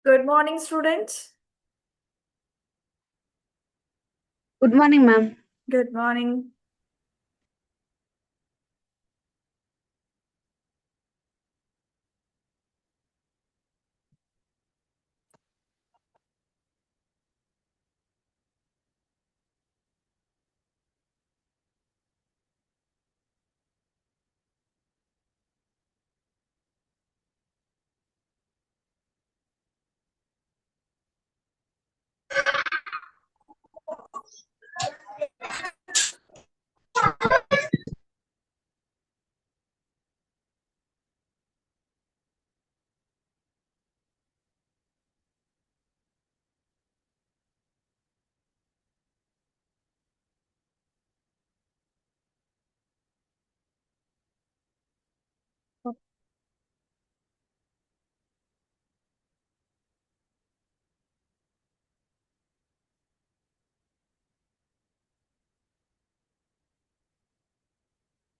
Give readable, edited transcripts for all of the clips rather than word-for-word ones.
Good morning, students. Good morning, ma'am. Good morning.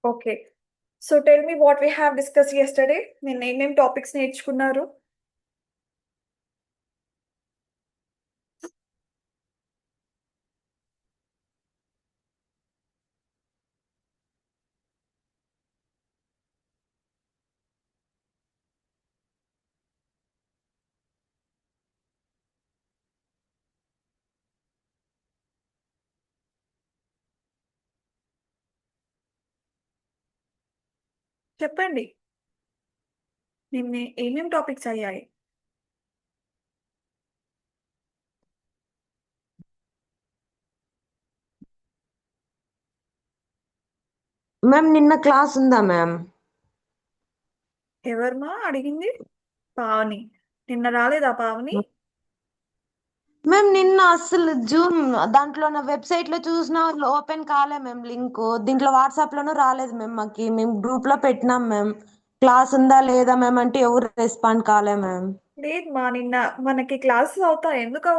Okay. So tell me what we have discussed yesterday. నేను ఏమేం topics నేర్చుకున్నారు? చెప్పండి. నిన్న ఏమేం టాపిక్స్ అయ్యాయి? మ్యామ్ నిన్న క్లాస్ ఉందా మ్యామ్? ఎవరమ్మా అడిగింది? పావని. నిన్న రాలేదా పావని? మ్యామ్ నిన్న అసలు జూమ్ దాంట్లో నా వెబ్సైట్ లో చూసినా ఓపెన్ కాలే మ్యామ్ లింక్. దీంట్లో వాట్సాప్ లోనూ రాలేదు మ్యామ్. మేము గ్రూప్ లో పెట్టినాం మ్యామ్. క్లాస్ ఉందా లేదా మ్యామ్ అంటే ఎవరు రెస్పాండ్ కాలే మ్యామ్. లేదు మా నిన్న మనకి క్లాసెస్ అవుతాయి. ఎందుకు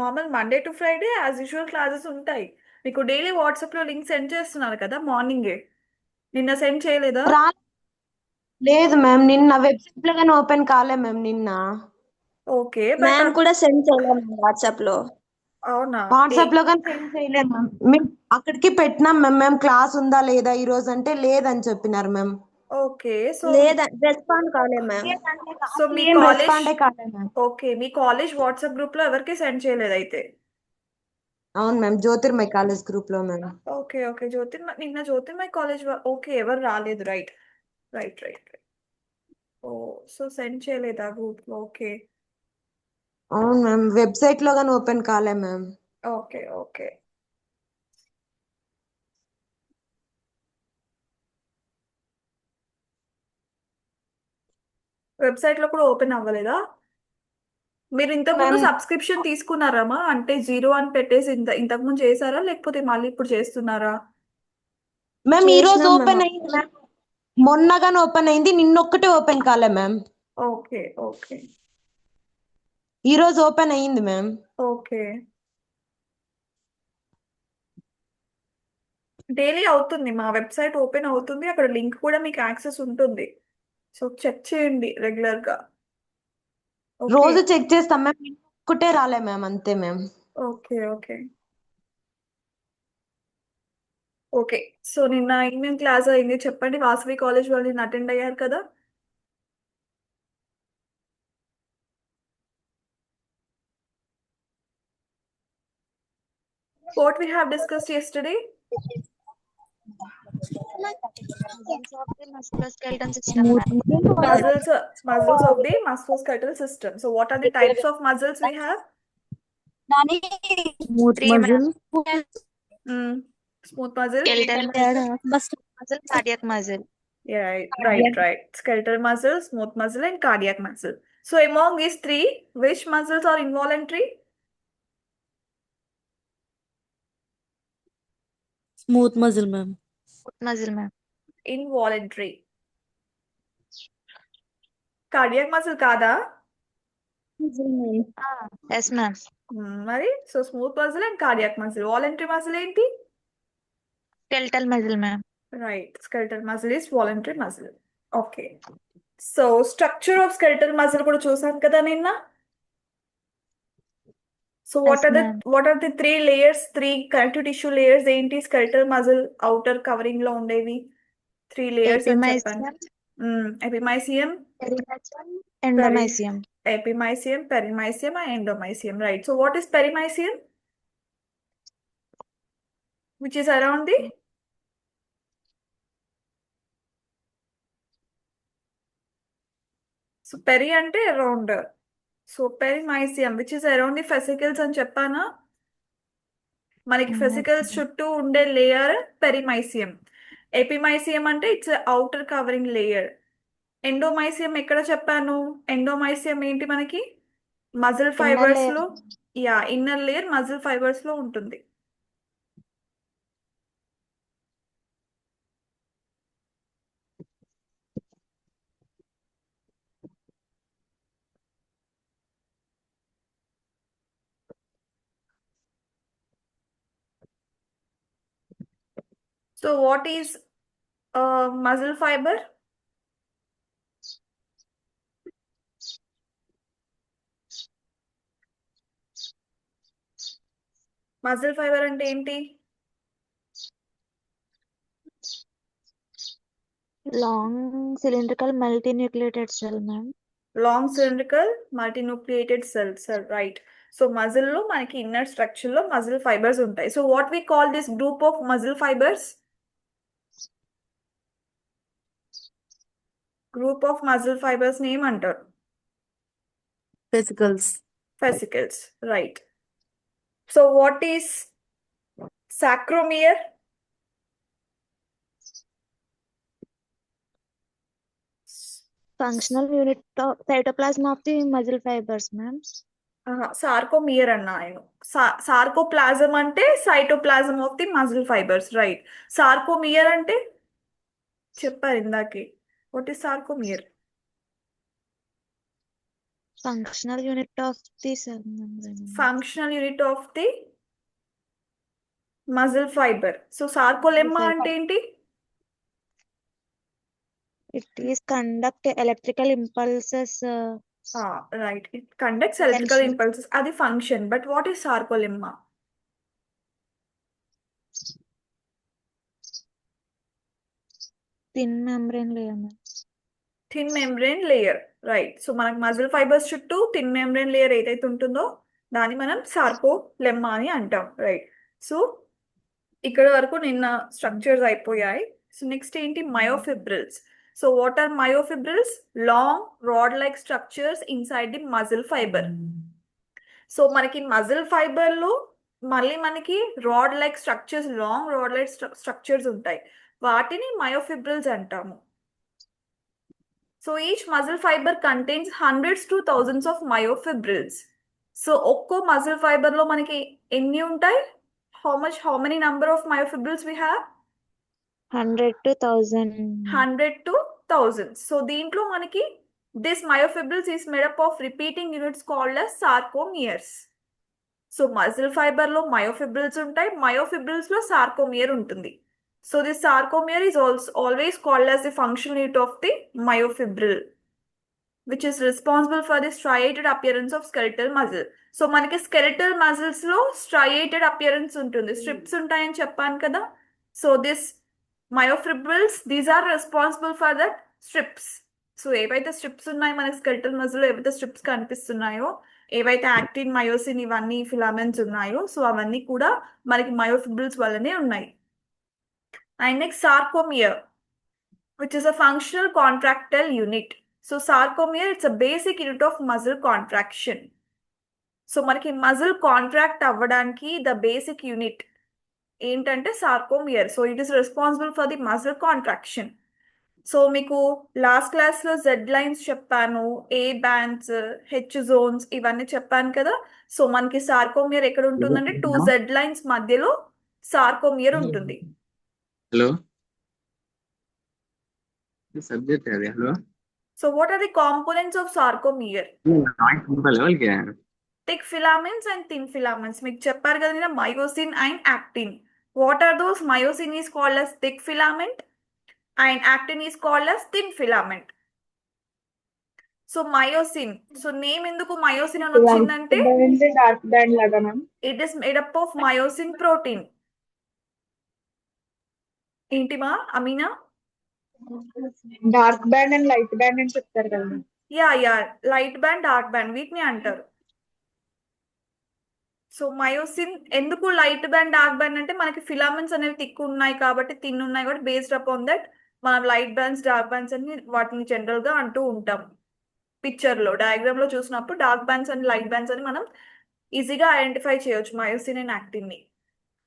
normal Monday to Friday as usual classes ఉంటాయి. మీకు డైలీ వాట్సాప్లో లింక్ సెండ్ చేస్తున్నారు కదా మార్నింగే. నిన్న సెండ్ చేయలేదా? రా లేదు మ్యామ్, నిన్న వెబ్సైట్ లో కానీ ఓపెన్ కాలే మ్యామ్ నిన్న. ఓకే బట్ మ్యామ్ కూడా సెండ్ చేయలేదు వాట్సాప్ లో. అవునా? వాట్సాప్ లో కానీ సెండ్ చేయలేదు మ్యామ్. మేము అక్కడికి పెట్టినాం మ్యామ్. మేము క్లాస్ ఉందా లేదా ఈ రోజు అంటే లేదని చెప్పినారు మ్యామ్. ఓకే. సో లేదా రెస్పాండ్ కాలే మ్యామ్. సో మీ ఏం కాలేజ్ రెస్పాండే కాలే మ్యామ్. ఓకే. మీ కాలేజ్ వాట్సాప్ గ్రూప్లో ఎవరికి సెండ్ చేయలేదు అయితే. అవును మ్యామ్, జ్యోతిర్మయ్ కాలేజ్ గ్రూప్ లో మ్యామ్. ఓకే. ఓకే. నిన్న జ్యోతిర్మయ్ కాలేజ్ ఓకే. ఎవరు రాలేదు. రైట్. రైట్. రైట్. రైట్. ఓ సో సెండ్ చేయలేదా గ్రూప్లో? ఓకే. అవును మ్యామ్, వెబ్సైట్ లో కానీ ఓపెన్ కాలే మ్యామ్. ఓకే. ఓకే. వెబ్సైట్లో కూడా ఓపెన్ అవ్వలేదా? మీరు ఇంతకుముందు మ్యామ్ సబ్స్క్రిప్షన్ తీసుకున్నారమ్మా? అంటే 0 అని పెట్టేసి ఇంతకుముందు చేశారా? లేకపోతే మళ్ళీ ఇప్పుడు చేస్తున్నారా? మ్యామ్ ఈ రోజు చేసినాం మ్యామ్. ఓపెన్ అయింది మ్యామ్. మొన్నగానే ఓపెన్ అయింది, నిన్నొక్కటే ఓపెన్ కాలే మ్యామ్. ఓకే. ఓకే. ఈ రోజు ఓపెన్ అయింది మ్యామ్. ఓకే. డైలీ అవుతుంది. మా వెబ్సైట్ ఓపెన్ అవుతుంది. అక్కడ లింక్ కూడా మీకు యాక్సెస్ ఉంటుంది. సో చెక్ చేయండి రెగ్యులర్గా. ఓకే. రోజు చెక్ చేస్తాం మ్యామ్, ఒక్కటే రాలే మ్యామ్, అంతే ma'am. Okay. Okay. Okay. So నిన్న ఈవినింగ్ క్లాస్ అయింది చెప్పండి. వాసవి కాలేజ్ వాళ్ళు నిన్న అటెండ్ అయ్యారు కదా? What we have discussed yesterday? Musculoskeletal system, ma'am. Muscles of the musculoskeletal system. So what are the types of muscles we have? Smooth Three muscle, Mm, Smooth muscle. skeletal muscle, cardiac muscle. Yeah, right. Skeletal muscle, smooth muscle, and cardiac muscle. So among these three, which muscles are involuntary? Smooth muscle, ma'am. Muscle, ma'am. Involuntary. Cardiac muscle kada? Yes, ma'am. Mari. So smooth muscle and cardiac muscle. Voluntary muscle enti? Skeletal muscle, ma'am. Right. Skeletal muscle is voluntary muscle. Okay. So structure of skeletal muscle కూడా చూసాం కదా నిన్న. So what Yes, are the ma'am. Three layers, three connective tissue layers ఏంటి? Skeletal muscle outer covering లో ఉండేవి three layers అని చెప్పాను. Epimysium, epimysium, perimysium, peri endomysium. Epimysium, perimysium and endomysium, right. So what is perimysium? Which is around the so peri అంటే around. So perimysium which is around the fascicles అని చెప్పానా? మనకి ఫెసికల్స్ చుట్టూ ఉండే లేయర్ పెరిమైసియం. ఎపిమైసియం అంటే it's outer covering layer. Endomysium ఎక్కడ చెప్పాను? Endomysium ఏంటి మనకి? Muscle Inner fibres layer. లో, yeah, inner layer muscle fibres లో ఉంటుంది. So what is muscle fibre? Muscle fibre అంటే ఏంటి? Long cylindrical multinucleated cell, ma'am. Long cylindrical multinucleated cells, right. So muscle లో మనకి ఇన్నర్ స్ట్రక్చర్ లో మజిల్ ఫైబర్స్ ఉంటాయి. So what we call this group of muscle fibres? Group of muscle fibres name అంటారు Vesicles. Fascicles, right. So what is sarcomere? Functional unit of cytoplasm of the muscle fibers, ma'am. Sarcomere అన్నా నేను. Sarcoplasm అంటే cytoplasm of the muscle fibres, right. Sarcomere అంటే చెప్పారు ఇందాకే. What is sarcomere? Functional unit of the cell membrane. Functional unit of the muscle fibre. So sarcolemma Muscle అంటే ఏంటి? It is conduct electrical impulses. Right, it conducts electrical Tension. Impulses, అది function. But what is sarcolemma? Thin membrane layer, ma'am. Thin membrane layer, right. So మనకు muscle fibres చుట్టూ thin membrane layer ఏదైతే ఉంటుందో దాన్ని మనం సార్కోలెమ్మా అని అంటాం, రైట్. సో ఇక్కడ వరకు నిన్న స్ట్రక్చర్స్ అయిపోయాయి. సో నెక్స్ట్ ఏంటి? Myofibrils. So what are myofibrils? Long rod like structures inside the muscle fibre. So మనకి మజిల్ ఫైబర్ లో మళ్ళీ మనకి rod like structures, long rod like structures ఉంటాయి. వాటిని మయోఫిబ్రిల్స్ అంటాము. So each muscle fibre contains hundreds to thousands of myofibrils. So ఒక్కో muscle fibre లో మనకి ఎన్ని ఉంటాయి? how many number of myofibrils we have? 100 to 1000. 100 to 1000. So దీంట్లో మనకి this myofibrils is made up of repeating units called as sarcomeres. So muscle fibre లో myofibrils ఉంటాయి, myofibrils లో సార్కోమియర్ ఉంటుంది. So this sarcomere is also always called as the functional unit of the myofibril, which is responsible for the striated appearance of skeletal muscle. So మనకి skeletal muscles లో striated appearance ఉంటుంది, strips ఉంటాయని చెప్పాను కదా. So this myofibrils, these are responsible for that strips. So ఏవైతే strips ఉన్నాయో మనకి skeletal muscle లో, ఏవైతే స్ట్రిప్స్ కనిపిస్తున్నాయో, ఏవైతే యాక్టిన్, మయోసిన్ ఇవన్నీ ఫిలామెంట్స్ ఉన్నాయో, సో అవన్నీ కూడా మనకి మయోఫిబ్రిల్స్ వల్లనే ఉన్నాయి. And next sarcomere, which is a functional contractile unit. So sarcomere, it's a basic unit of muscle contraction. So మనకి మజిల్ కాంట్రాక్ట్ అవ్వడానికి ద బేసిక్ యూనిట్ ఏంటంటే sarcomere. So it is responsible for the muscle contraction. So మీకు last class లో Z lines చెప్పాను, A bands, H Jones ఇవన్నీ చెప్పాను కదా. So మనకి సార్కోమియర్ ఎక్కడ ఉంటుందంటే 2 జెడ్ లైన్స్ మధ్యలో సార్కోమియర్ ఉంటుంది. హలో సబ్జెక్ట్ అది. Hello, so what are the components of sarcomere? లెవెల్కి thick filaments and thin filaments. మీకు చెప్పారు కదా నేను, myosin and actin. What are those? Myosin is called as thick filament and actin is called as thin filament. So myosin. So name ఎందుకు myosin అని వచ్చిందంటే dark band లాగా ma'am. It is made up of myosin protein. ఏంటిమా Amina? Dark band and light band అని చెప్తారు కదా ma'am. Yeah light band dark band వీటిని అంటారు. సో మయోసిన్ ఎందుకు లైట్ బ్యాండ్ డార్క్ బ్యాండ్ అంటే మనకి ఫిలామెంట్స్ అనేవి థిక్ ఉన్నాయి కాబట్టి థిన్ ఉన్నాయి కాబట్టి బేస్డ్ అపాన్ దట్ మనం లైట్ బ్యాండ్స్ డార్క్ బ్యాండ్స్ అని వాటిని జనరల్ గా అంటూ ఉంటాం. పిక్చర్ లో డయాగ్రామ్ లో చూసినప్పుడు dark bands and light bands అని మనం ఈజీగా ఐడెంటిఫై చేయొచ్చు మయోసిన్ అండ్ యాక్టిన్ ని.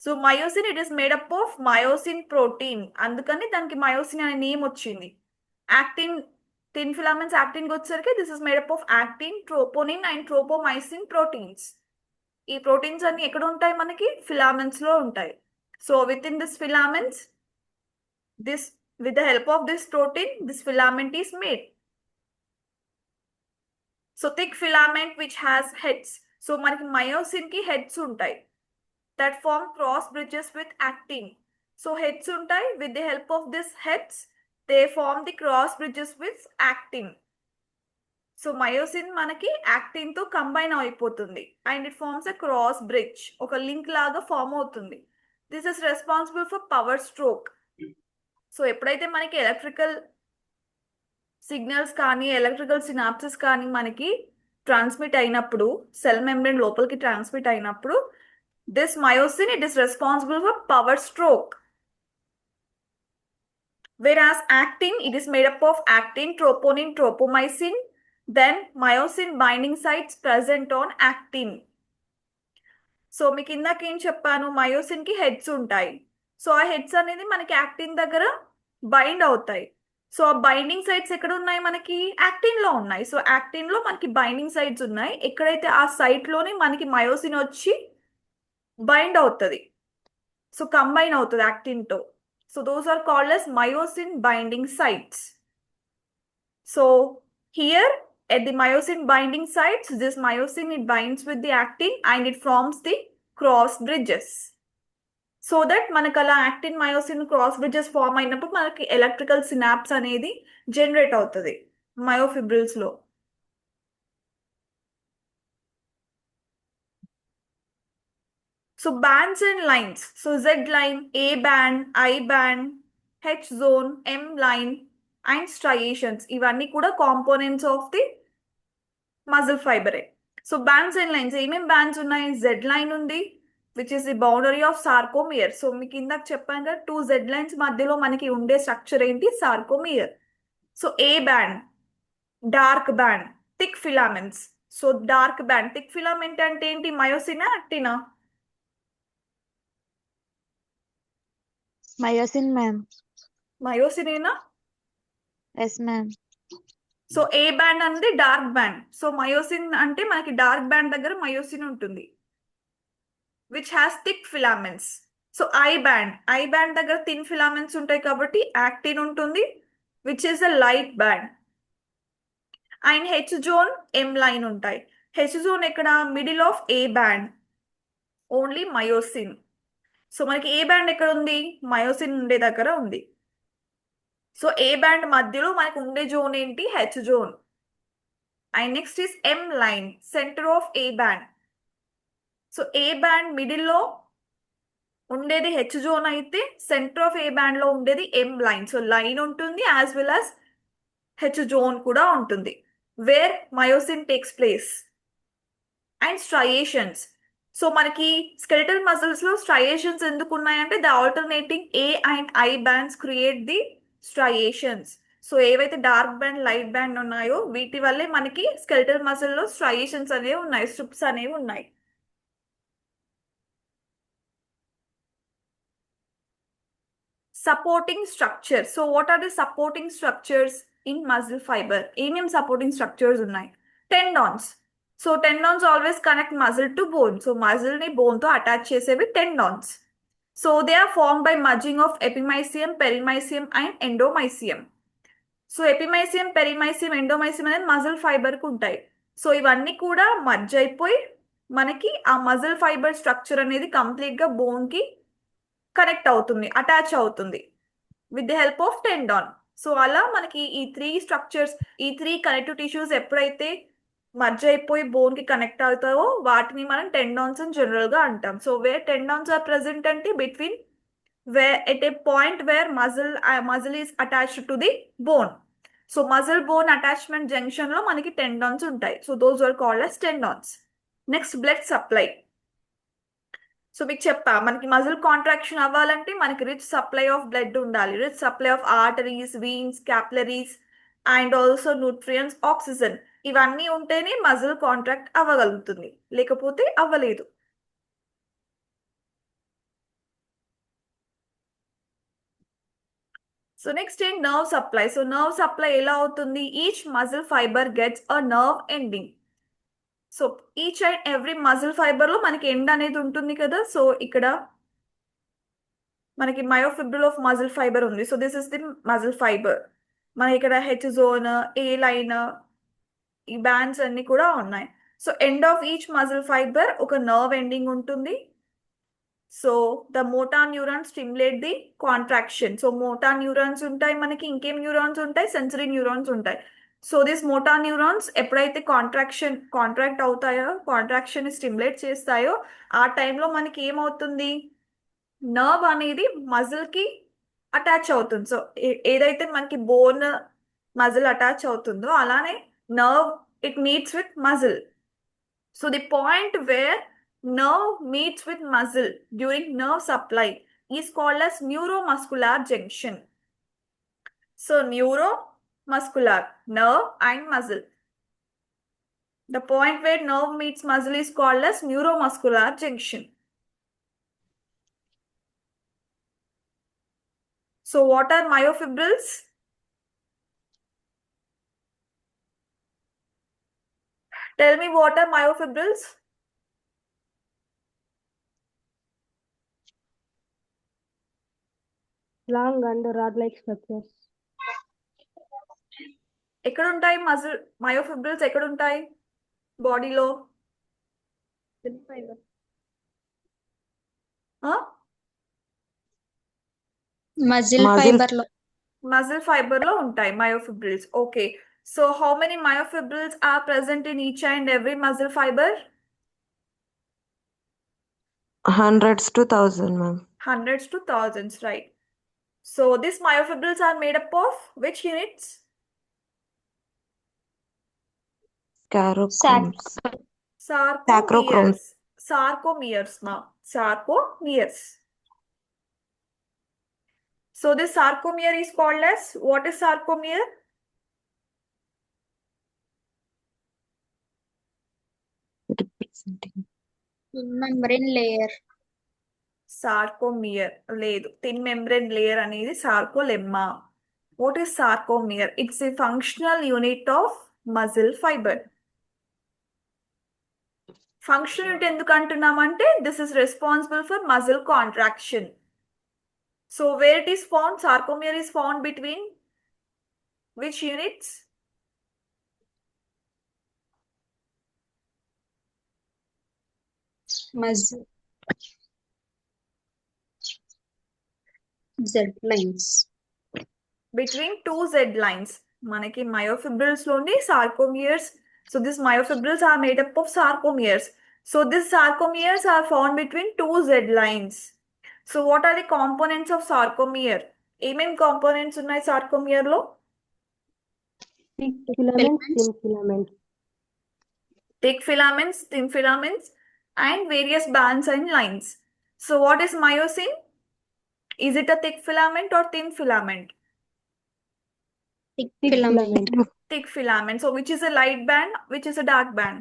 So myosin it is made up of myosin protein, అందుకని దానికి మయోసిన్ అనే నేమ్ వచ్చింది. యాక్టిన్ థిన్ ఫిలామెంట్స్ యాక్టిన్ కి వచ్చేసరికి this is made up of actin, troponin and tropomyosin proteins. ఈ ప్రోటీన్స్ అన్ని ఎక్కడ ఉంటాయి మనకి? ఫిలామెంట్స్ లో ఉంటాయి. So within this filaments this with the help of this protein this filament is made. So thick filament which has heads. So మనకి myosin కి heads ఉంటాయి that form cross bridges with actin. So heads ఉంటాయి, with the help of this heads they form the cross bridges with actin. So myosin మనకి actin తో combine అయిపోతుంది and it forms a cross bridge, ఒక link లాగా form అవుతుంది. This is responsible for power stroke. So ఎప్పుడైతే మనకి electrical signals కానీ electrical synapsis కానీ మనకి ట్రాన్స్మిట్ అయినప్పుడు సెల్ మెంబ్రేన్ లోపలికి ట్రాన్స్మిట్ అయినప్పుడు this myosin it is responsible for power stroke. Whereas actin it is made up of actin, troponin, tropomycin, then myosin binding sites present on actin. So మీకు ఇందాక ఏం చెప్పాను, myosin కి heads ఉంటాయి. So ఆ heads అనేది మనకి యాక్టిన్ దగ్గర బైండ్ అవుతాయి. సో ఆ బైండింగ్ సైట్స్ ఎక్కడ ఉన్నాయి? మనకి యాక్టిన్ లో ఉన్నాయి. సో యాక్టిన్ లో మనకి బైండింగ్ సైట్స్ ఉన్నాయి. ఎక్కడైతే ఆ సైట్ లోనే మనకి మయోసిన్ వచ్చి బైండ్ అవుతుంది, సో కంబైన్ అవుతుంది యాక్టిన్ తో. So those are called as myosin binding sites. So here at the myosin binding sites, this myosin it binds with the actin and it forms the cross bridges. So that మనకు అలా actin myosin cross bridges form అయినప్పుడు మనకి electrical synapse అనేది generate అవుతుంది myofibrils లో. So bands and lines. So Z line, A band, I band, H zone, M line and striations ఇవన్నీ కూడా components of the muscle ఫైబరే. సో బ్యాండ్స్ అండ్ లైన్స్ ఏమేమి bands ఉన్నాయి? జెడ్ లైన్ ఉంది which is the boundary of sarcomere. So మీకు ఇందాక చెప్పాను కదా 2 జెడ్ లైన్స్ మధ్యలో మనకి ఉండే స్ట్రక్చర్ ఏంటి? Sarcomere. So A band, dark band, thick filaments. So dark band thick filament అంటే ఏంటి? మయోసినా యాక్టినా? Myosin ma'am. మయోసినేనా? Yes ma'am. So A band అనేది డార్క్ బ్యాండ్. సో మయోసిన్ అంటే మనకి డార్క్ బ్యాండ్ దగ్గర మయోసిన్ ఉంటుంది which has thick filaments. So I band దగ్గర థిన్ ఫిలామెంట్స్ ఉంటాయి కాబట్టి యాక్టిన్ ఉంటుంది which is a light band. And H zone, M line ఉంటాయి. హెచ్ జోన్ ఎక్కడ? Middle of A band, only myosin. So మనకి ఏ band ఎక్కడ ఉంది? మయోసిన్ ఉండే దగ్గర ఉంది. సో ఏ బ్యాండ్ మధ్యలో మనకు ఉండే జోన్ ఏంటి? H zone. And next is M line, center of A band. So A band మిడిల్లో ఉండేది హెచ్ జోన్ అయితే సెంటర్ ఆఫ్ ఏ బ్యాండ్ లో ఉండేది ఎం లైన్. సో లైన్ ఉంటుంది as well as H zone కూడా ఉంటుంది where myosin takes place. And striations. So మనకి skeletal muscles లో స్ట్రయేషన్స్ ఎందుకు ఉన్నాయంటే the alternating A and I bands create the striations. So ఏవైతే డార్క్ బ్యాండ్, లైట్ బ్యాండ్ ఉన్నాయో వీటి వల్లే మనకి స్కెలిటల్ మజిల్ లో స్ట్రయేషన్స్ అనేవి ఉన్నాయి, స్ట్రిప్స్ అనేవి ఉన్నాయి. Supporting structure. So what are the supporting structures in muscle fiber? ఏమేం supporting structures ఉన్నాయి? Tendons. So tendons always connect muscle to bone. So muscle ని bone తో అటాచ్ చేసేవి tendons. So they are formed by merging of epimysium, perimysium and endomysium. So epimysium, perimysium, endomysium అనేది muscle fibre కు ఉంటాయి. So ఇవన్నీ కూడా merge అయిపోయి మనకి ఆ మజిల్ ఫైబర్ స్ట్రక్చర్ అనేది కంప్లీట్ గా బోన్ కి కనెక్ట్ అవుతుంది, అటాచ్ అవుతుంది with the help of tendon. So అలా మనకి ఈ 3 స్ట్రక్చర్స్, ఈ 3 కనెక్టివ్ టిష్యూస్ ఎప్పుడైతే మర్జ్ అయిపోయి బోన్ కి కనెక్ట్ అవుతావో వాటిని మనం టెండాన్స్ అని జనరల్ గా అంటాం. So where tendons are present అంటే between where at a point where muscle is attached to the bone. So muscle bone attachment junction లో మనకి tendons ఉంటాయి. So those are called as tendons. Next, blood supply. So మీకు చెప్పా మనకి muscle contraction అవ్వాలంటే మనకి rich supply of blood ఉండాలి, rich supply of arteries, veins, capillaries and also nutrients, oxygen. ఇవన్నీ ఉంటేనే మజిల్ కాంట్రాక్ట్ అవ్వగలుగుతుంది, లేకపోతే అవ్వలేదు. సో నెక్స్ట్ ఏంటి, nerve supply. So nerve supply ఎలా అవుతుంది, each muscle fibre gets a nerve ending. So each and every muscle fibre లో మనకి ఎండ్ అనేది ఉంటుంది కదా. సో ఇక్కడ మనకి మయోఫిబ్రిల్ ఆఫ్ మజిల్ ఫైబర్ ఉంది. So this is the muscle fibre. మనకి ఇక్కడ హెచ్ జోన్, ఏ లైన్, ఈ బ్యాండ్స్ అన్ని కూడా ఉన్నాయి. So end of each muscle fibre ఒక నర్వ్ ఎండింగ్ ఉంటుంది. So the motor neurons stimulate the contraction. So motor neurons ఉంటాయి మనకి, ఇంకేం న్యూరాన్స్ ఉంటాయి, సెన్సరీ న్యూరాన్స్ ఉంటాయి. సో దిస్ మోటార్ న్యూరాన్స్ ఎప్పుడైతే కాంట్రాక్ట్ అవుతాయో, కాంట్రాక్షన్ స్టిమ్యులేట్ చేస్తాయో ఆ టైంలో మనకి ఏమవుతుంది, నర్వ్ అనేది మజిల్ కి అటాచ్ అవుతుంది. సో ఏదైతే మనకి బోన్ మజిల్ అటాచ్ అవుతుందో అలానే nerve it meets with muscle. So the point where nerve meets with muscle during nerve supply is called as neuromuscular junction. So neuromuscular, nerve and muscle. The point where nerve meets muscle is called as neuromuscular junction. So what are myofibrils? Tell me, what are myofibrils? Long and rod-like structures. ఎక్కడ ఉంటాయి muscle మయోఫిబ్రిల్స్, ఎక్కడ ఉంటాయి బాడీలో? Muscle fibre లో. Muscle fibre లో ఉంటాయి myofibrils. Okay, so how many myofibrils are present in each and every muscle fibre? Hundreds to thousand, ma'am. Hundreds to thousands, right? So these myofibrils are made up of which units? Carochromes. Sarcomeres. Sarcomeres, ma. Sarcomeres. So this sarcomere is called as, what is sarcomere? Representing. Membrane layer. Sarcomere లేదు, thin membrane layer అనేది sarcolemma. What is sarcomere? It's a functional unit of muscle fibre. Functional unit ఎందుకు అంటున్నామంటే this is responsible for muscle contraction. So where it is found, sarcomere is found between which units? Muscle Z lines. Between two Z lines. మనకి మయోఫిబ్రిల్స్ లోని sarcomeres. So these myofibrils are made up of sarcomeres. So these sarcomeres are found between two Z lines. So what are the components of sarcomere? ఏమేం components ఉన్నాయి sarcomere లో? Thick filaments, thin filaments. Thick filaments, thin filaments and various bands and lines. So what is myosin? Is it a thick filament or thin filament? Thick Thick filament. filament. Thick filament. So which is a light band, which is a dark band?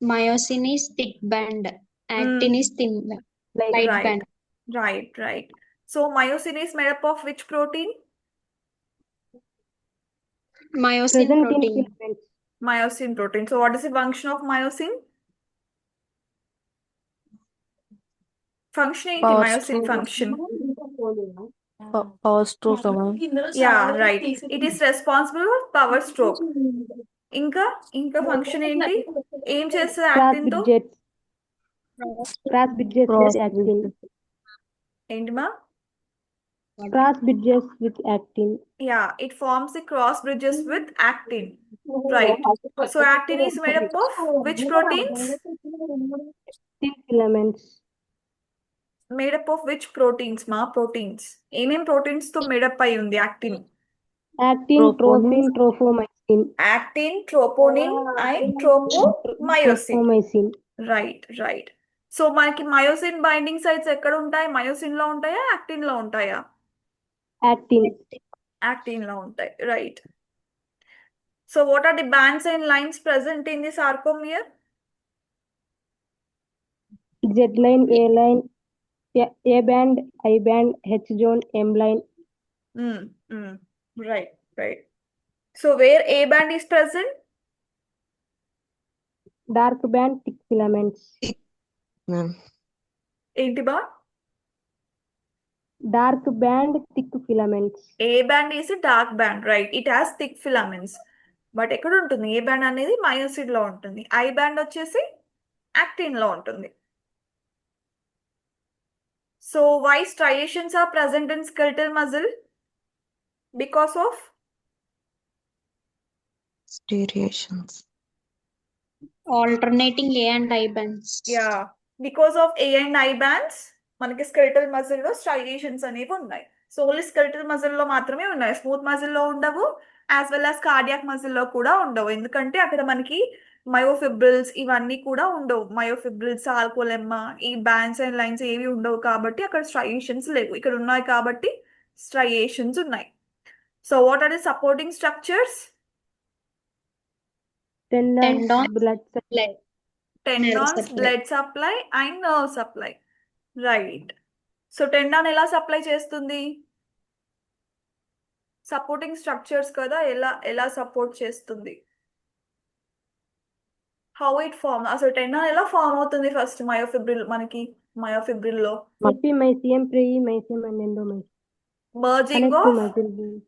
Myosin is thick band, actin is thin light Right. Band. Right. So myosin is made up of which protein? Myosin Present in protein. filaments. Myosin protein. So what is the function of myosin? Function ఏంటి Power myosin stroke. function? Power stroke, ma'am. Yeah, right. It is responsible for power stroke. ఇంకా function ఏంటి? ఏం చేస్తుంది Cross actin తో? bridges. Cross bridges Cross actin. ఏంటి మా? Cross bridges with actin. Yeah, it forms the cross bridges with actin. Right. So actin is made up of which proteins? Thin filaments. Made up of which proteins, ma? Proteins. ఏమేం proteins తో made up అయి ఉంది actin? Actin, trophin, tropomyosin. Actin, troponin, and tropomyosin. Tropomyosin. Right. So మనకి myosin binding sites ఎక్కడ ఉంటాయి? Myosin లో ఉంటాయా, actin లో ఉంటాయా? Actin. యాక్టిన్ లో ఉంటాయి. Right. So what are the bands and lines present in the sarcomere? Z line, A line, A band, I band, H zone, M line. Right. So where A band is present? Dark band, thick filaments. Ma'am ఏంటి బా? Dark band, thick filaments. A band is a dark band, right? It has thick filaments. But ఎక్కడ ఉంటుంది? ఏ band అనేది మయోసిడ్ లో ఉంటుంది. I band వచ్చేసి actin లో ఉంటుంది. So why striations are present in skeletal muscle? Because of స్టీరియేషన్స్. Alternating A and I bands. because of A and I bands మనకి skeletal muscle లో స్ట్రైయేషన్స్ అనేవి ఉన్నాయి. సో ఓన్లీ స్కెలిటల్ మజిల్ లో మాత్రమే ఉన్నాయి, స్మూత్ మజిల్ లో ఉండవు, as well as cardiac muscle లో కూడా ఉండవు. ఎందుకంటే అక్కడ మనకి మయోఫిబ్రిల్స్ ఇవన్నీ కూడా ఉండవు. మయోఫిబ్రిల్స్, ఆల్కోలెమ్మా, ఈ బ్యాండ్స్ అండ్ లైన్స్ ఏవి ఉండవు కాబట్టి అక్కడ స్ట్రైయేషన్స్ లేవు. ఇక్కడ ఉన్నాయి కాబట్టి స్ట్రైయేషన్స్ ఉన్నాయి. So what are the supporting structures? Tendons, blood supply. Tendons, supply. blood supply and nerve supply. Right. So tendon ఎలా సప్లై చేస్తుంది? సపోర్టింగ్ స్ట్రక్చర్స్ కదా, ఎలా సపోర్ట్ చేస్తుంది? How it form? అసలు టెండాన్ ఎలా ఫార్మ్ అవుతుంది ఫస్ట్ మయోఫిబ్రిల్ లో? Epimysium, perimysium, and endomysium. Merging Connect to of muscle bone.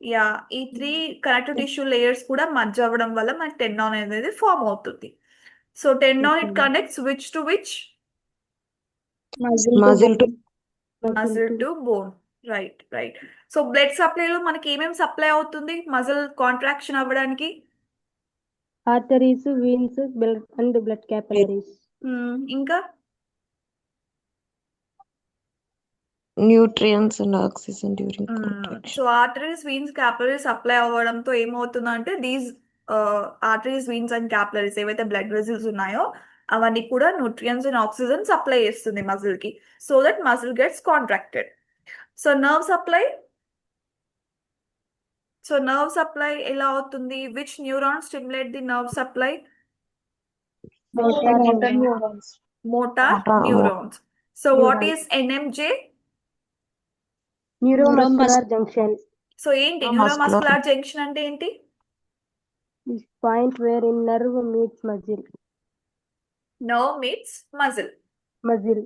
ఈ 3 కనెక్టివ్ టిష్యూ లేయర్స్ కూడా మర్జ్ అవ్వడం వల్ల మనకి టెండాన్ అనేది ఫార్మ్ అవుతుంది. So tendon it connects which to which? Muscle to muscle to bone. Right. So blood సప్లైలో మనకి ఏమేమి సప్లై అవుతుంది మజిల్ కాంట్రాక్షన్ అవ్వడానికి? Arteries, veins, blood capillaries. ఇంకా nutrients and oxygen during so contraction. Arteries, veins, capillaries supply అవ్వడంతో ఏమవుతుందంటే these arteries, veins and capillaries ఏవైతే blood vessels ఉన్నాయో అవన్నీ కూడా న్యూట్రియంట్స్ అండ్ ఆక్సిజన్ సప్లై చేస్తుంది మజిల్ కి, so that muscle gets contracted. So nerve supply ఎలా అవుతుంది? Which neuron stimulate the nerve supply? motor neurons. Motor Motor neurons. So what Neurons. Is NMJ? Neuromuscular junction. So ఏంటి Neuromuscular. Neuromuscular junction అంటే ఏంటి? This point wherein nerve meets muscle. Nerve meets muscle. Muscle.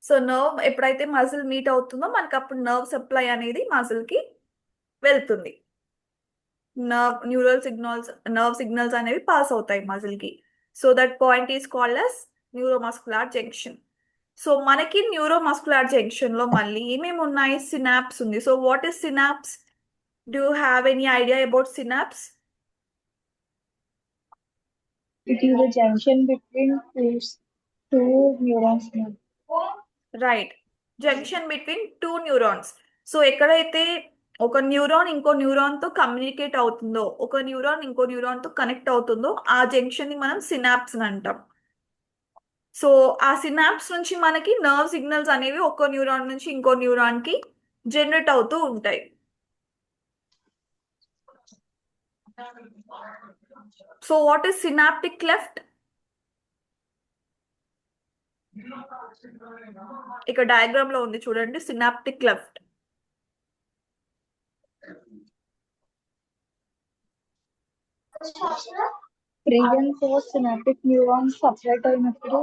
So nerve ఎప్పుడైతే muscle meet అవుతుందో మనకి అప్పుడు nerve supply అనేది muscle కి వెళ్తుంది. నర్వ్ సిగ్నల్స్ అనేవి పాస్ అవుతాయి మజిల్ కి. So that point is called as neuromuscular junction. So మనకి న్యూరోమస్కులర్ జంక్షన్ లో మళ్ళీ ఏమేమి ఉన్నాయి? సినాప్స్ ఉంది. So what is synapse? Do you have any idea about synapse? It is a junction between two neurons. ma'am. Right, junction between 2 neurons. So ఎక్కడైతే ఒక neuron ఇంకో neuron తో కమ్యూనికేట్ అవుతుందో, ఒక న్యూరాన్ ఇంకో న్యూరాన్ తో కనెక్ట్ అవుతుందో ఆ జంక్షన్ ని మనం సినాప్స్ అని అంటాం. సో ఆ సినాప్స్ నుంచి మనకి నర్వ్ సిగ్నల్స్ అనేవి ఒక న్యూరాన్ నుంచి ఇంకో న్యూరాన్ కి జనరేట్ అవుతూ ఉంటాయి. So what is synaptic cleft? ఇక్కడ డయాగ్రామ్ లో ఉంది చూడండి, synaptic cleft. Pre and post synaptic neurons separate అయినప్పుడు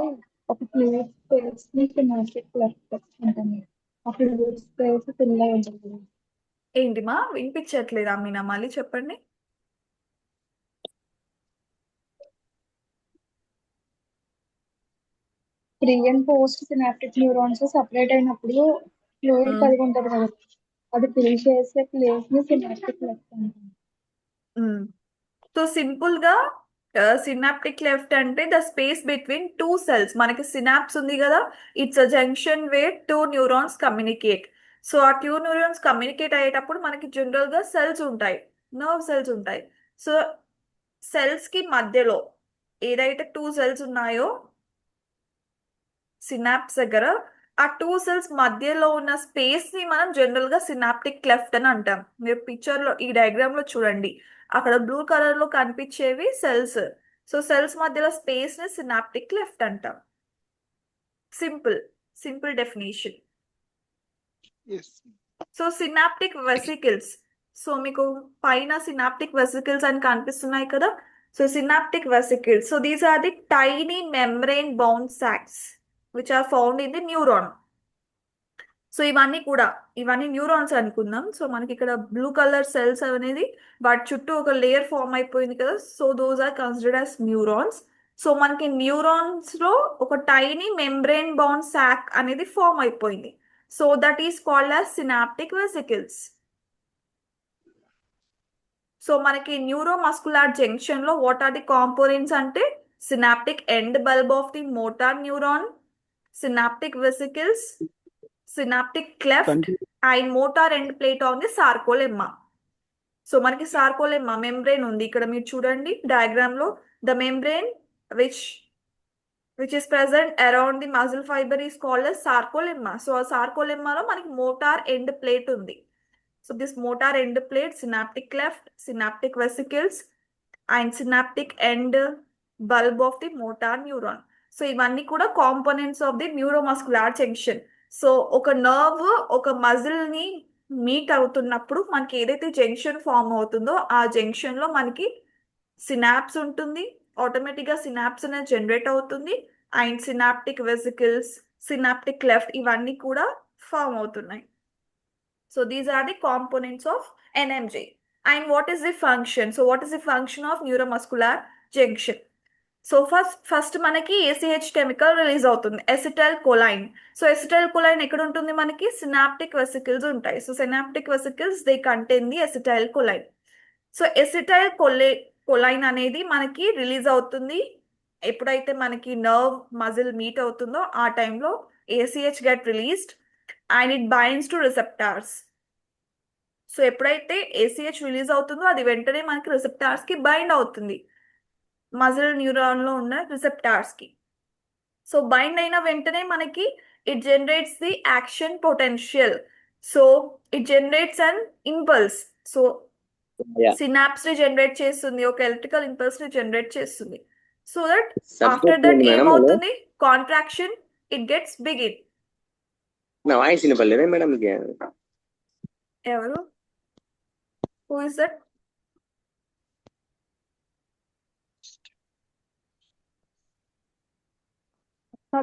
ఒక ఫ్లూయిడ్ స్పేస్ ని సినాప్టిక్ క్లెఫ్ట్ ఉంటుంది. ఆ ఫ్లూయిడ్ స్పేస్ పిల్ల ఉంటుంది. ఏంటి మా వినిపించట్లేదు మీనా, మళ్ళీ చెప్పండి. Pre and post synaptic neurons separate అయినప్పుడు ఫ్లూయిడ్ కలిగి ఉంటుంది కదా, అది ఫిల్ చేసే ప్లేస్ ని సినాప్టిక్ లెఫ్ట్ అంటాం. సో సింపుల్ గా సినాప్టిక్ లెఫ్ట్ అంటే the space between two cells. మనకి సినాప్స్ ఉంది కదా, it's a junction where two neurons communicate. So ఆ టూ న్యూరాన్స్ కమ్యూనికేట్ అయ్యేటప్పుడు మనకి జనరల్ గా సెల్స్ ఉంటాయి, నర్వ్ సెల్స్ ఉంటాయి. సో సెల్స్ కి మధ్యలో ఏదైతే టూ సెల్స్ ఉన్నాయో సినాప్స్ దగ్గర, ఆ టూ సెల్స్ మధ్యలో ఉన్న స్పేస్ ని మనం జనరల్ గా సినాప్టిక్ క్లెఫ్ట్ అని అంటాం. మీరు పిక్చర్ లో ఈ డయాగ్రామ్ లో చూడండి, అక్కడ బ్లూ కలర్ లో కనిపించేవి సెల్స్. సో సెల్స్ మధ్యలో స్పేస్ ని సినాప్టిక్ క్లెఫ్ట్ అంటాం. Simple simple definition. So synaptic vesicles, so మీకు పైన సినాప్టిక్ వెసికల్స్ అని కనిపిస్తున్నాయి కదా. So synaptic vesicles, so these are the tiny membrane bound sacs which are found in the neuron. So ఇవన్నీ neurons అనుకుందాం. So మనకి ఇక్కడ బ్లూ కలర్ సెల్స్ అనేది వాటి చుట్టూ ఒక లేయర్ ఫామ్ అయిపోయింది కదా. So those are considered as neurons. So మనకి న్యూరాన్స్ లో ఒక టైనీ మెంబ్రెయిన్ బౌండ్ సాక్ అనేది ఫామ్ అయిపోయింది. So that is called as synaptic vesicles. So మనకి న్యూరోమస్కులార్ జంక్షన్ లో వాట్ ఆర్ ది కాంపోనెంట్స్ అంటే synaptic end bulb of the motor neuron, synaptic vesicles, synaptic cleft and motor end plate on the sarcolemma. So మనకి sarcolemma membrane ఉంది ఇక్కడ, మీరు చూడండి diagram లో. The membrane which is present around the muscle fiber is called as sarcolemma. So ఆ సార్కోలెమ్మాలో మనకి motor end plate ఉంది. So this motor end plate, synaptic cleft, synaptic vesicles and synaptic end bulb of the motor neuron. So ఇవన్నీ కూడా components of the neuromuscular junction. So ఒక nerve ఒక muscle ని meet అవుతున్నప్పుడు మనకి ఏదైతే జంక్షన్ ఫామ్ అవుతుందో ఆ జంక్షన్ లో మనకి సినాప్స్ ఉంటుంది, ఆటోమేటిక్ గా సినాప్స్ అనేది జనరేట్ అవుతుంది and synaptic vesicles, synaptic cleft ఇవన్నీ కూడా ఫామ్ అవుతున్నాయి. So these are the components of NMJ. And what is the function? So what is the function of neuromuscular junction? So first మనకి ACH chemical release అవుతుంది, acetyl కొలైన్. So acetyl కొలైన్ ఎక్కడ ఉంటుంది? మనకి synaptic vesicles ఉంటాయి. So synaptic vesicles they contain the acetyl కొలైన్. So acetyl కొలైన్ అనేది మనకి release అవుతుంది ఎప్పుడైతే మనకి నర్వ్ మజిల్ మీట్ అవుతుందో ఆ టైంలో ACH get released and it binds to receptors. So ఎప్పుడైతే ACH రిలీజ్ అవుతుందో అది వెంటనే మనకి రిసెప్టార్స్ కి బైండ్ అవుతుంది, మజిల్ న్యూరాన్ లో ఉన్న రిసెప్టార్స్ కి. సో బైండ్ అయిన వెంటనే మనకి it generates the action potential. So it generates an impulse. So synapse ని జనరేట్ చేస్తుంది, ఒక ఎలక్ట్రికల్ ఇంపల్స్ ని జనరేట్ చేస్తుంది. సో దట్ ఆఫ్టర్ దట్ ఏమవుతుంది? Contraction, it gets begin. నా వాయిస్ వినపడలేదా మేడం? ఎవరు? Who is that?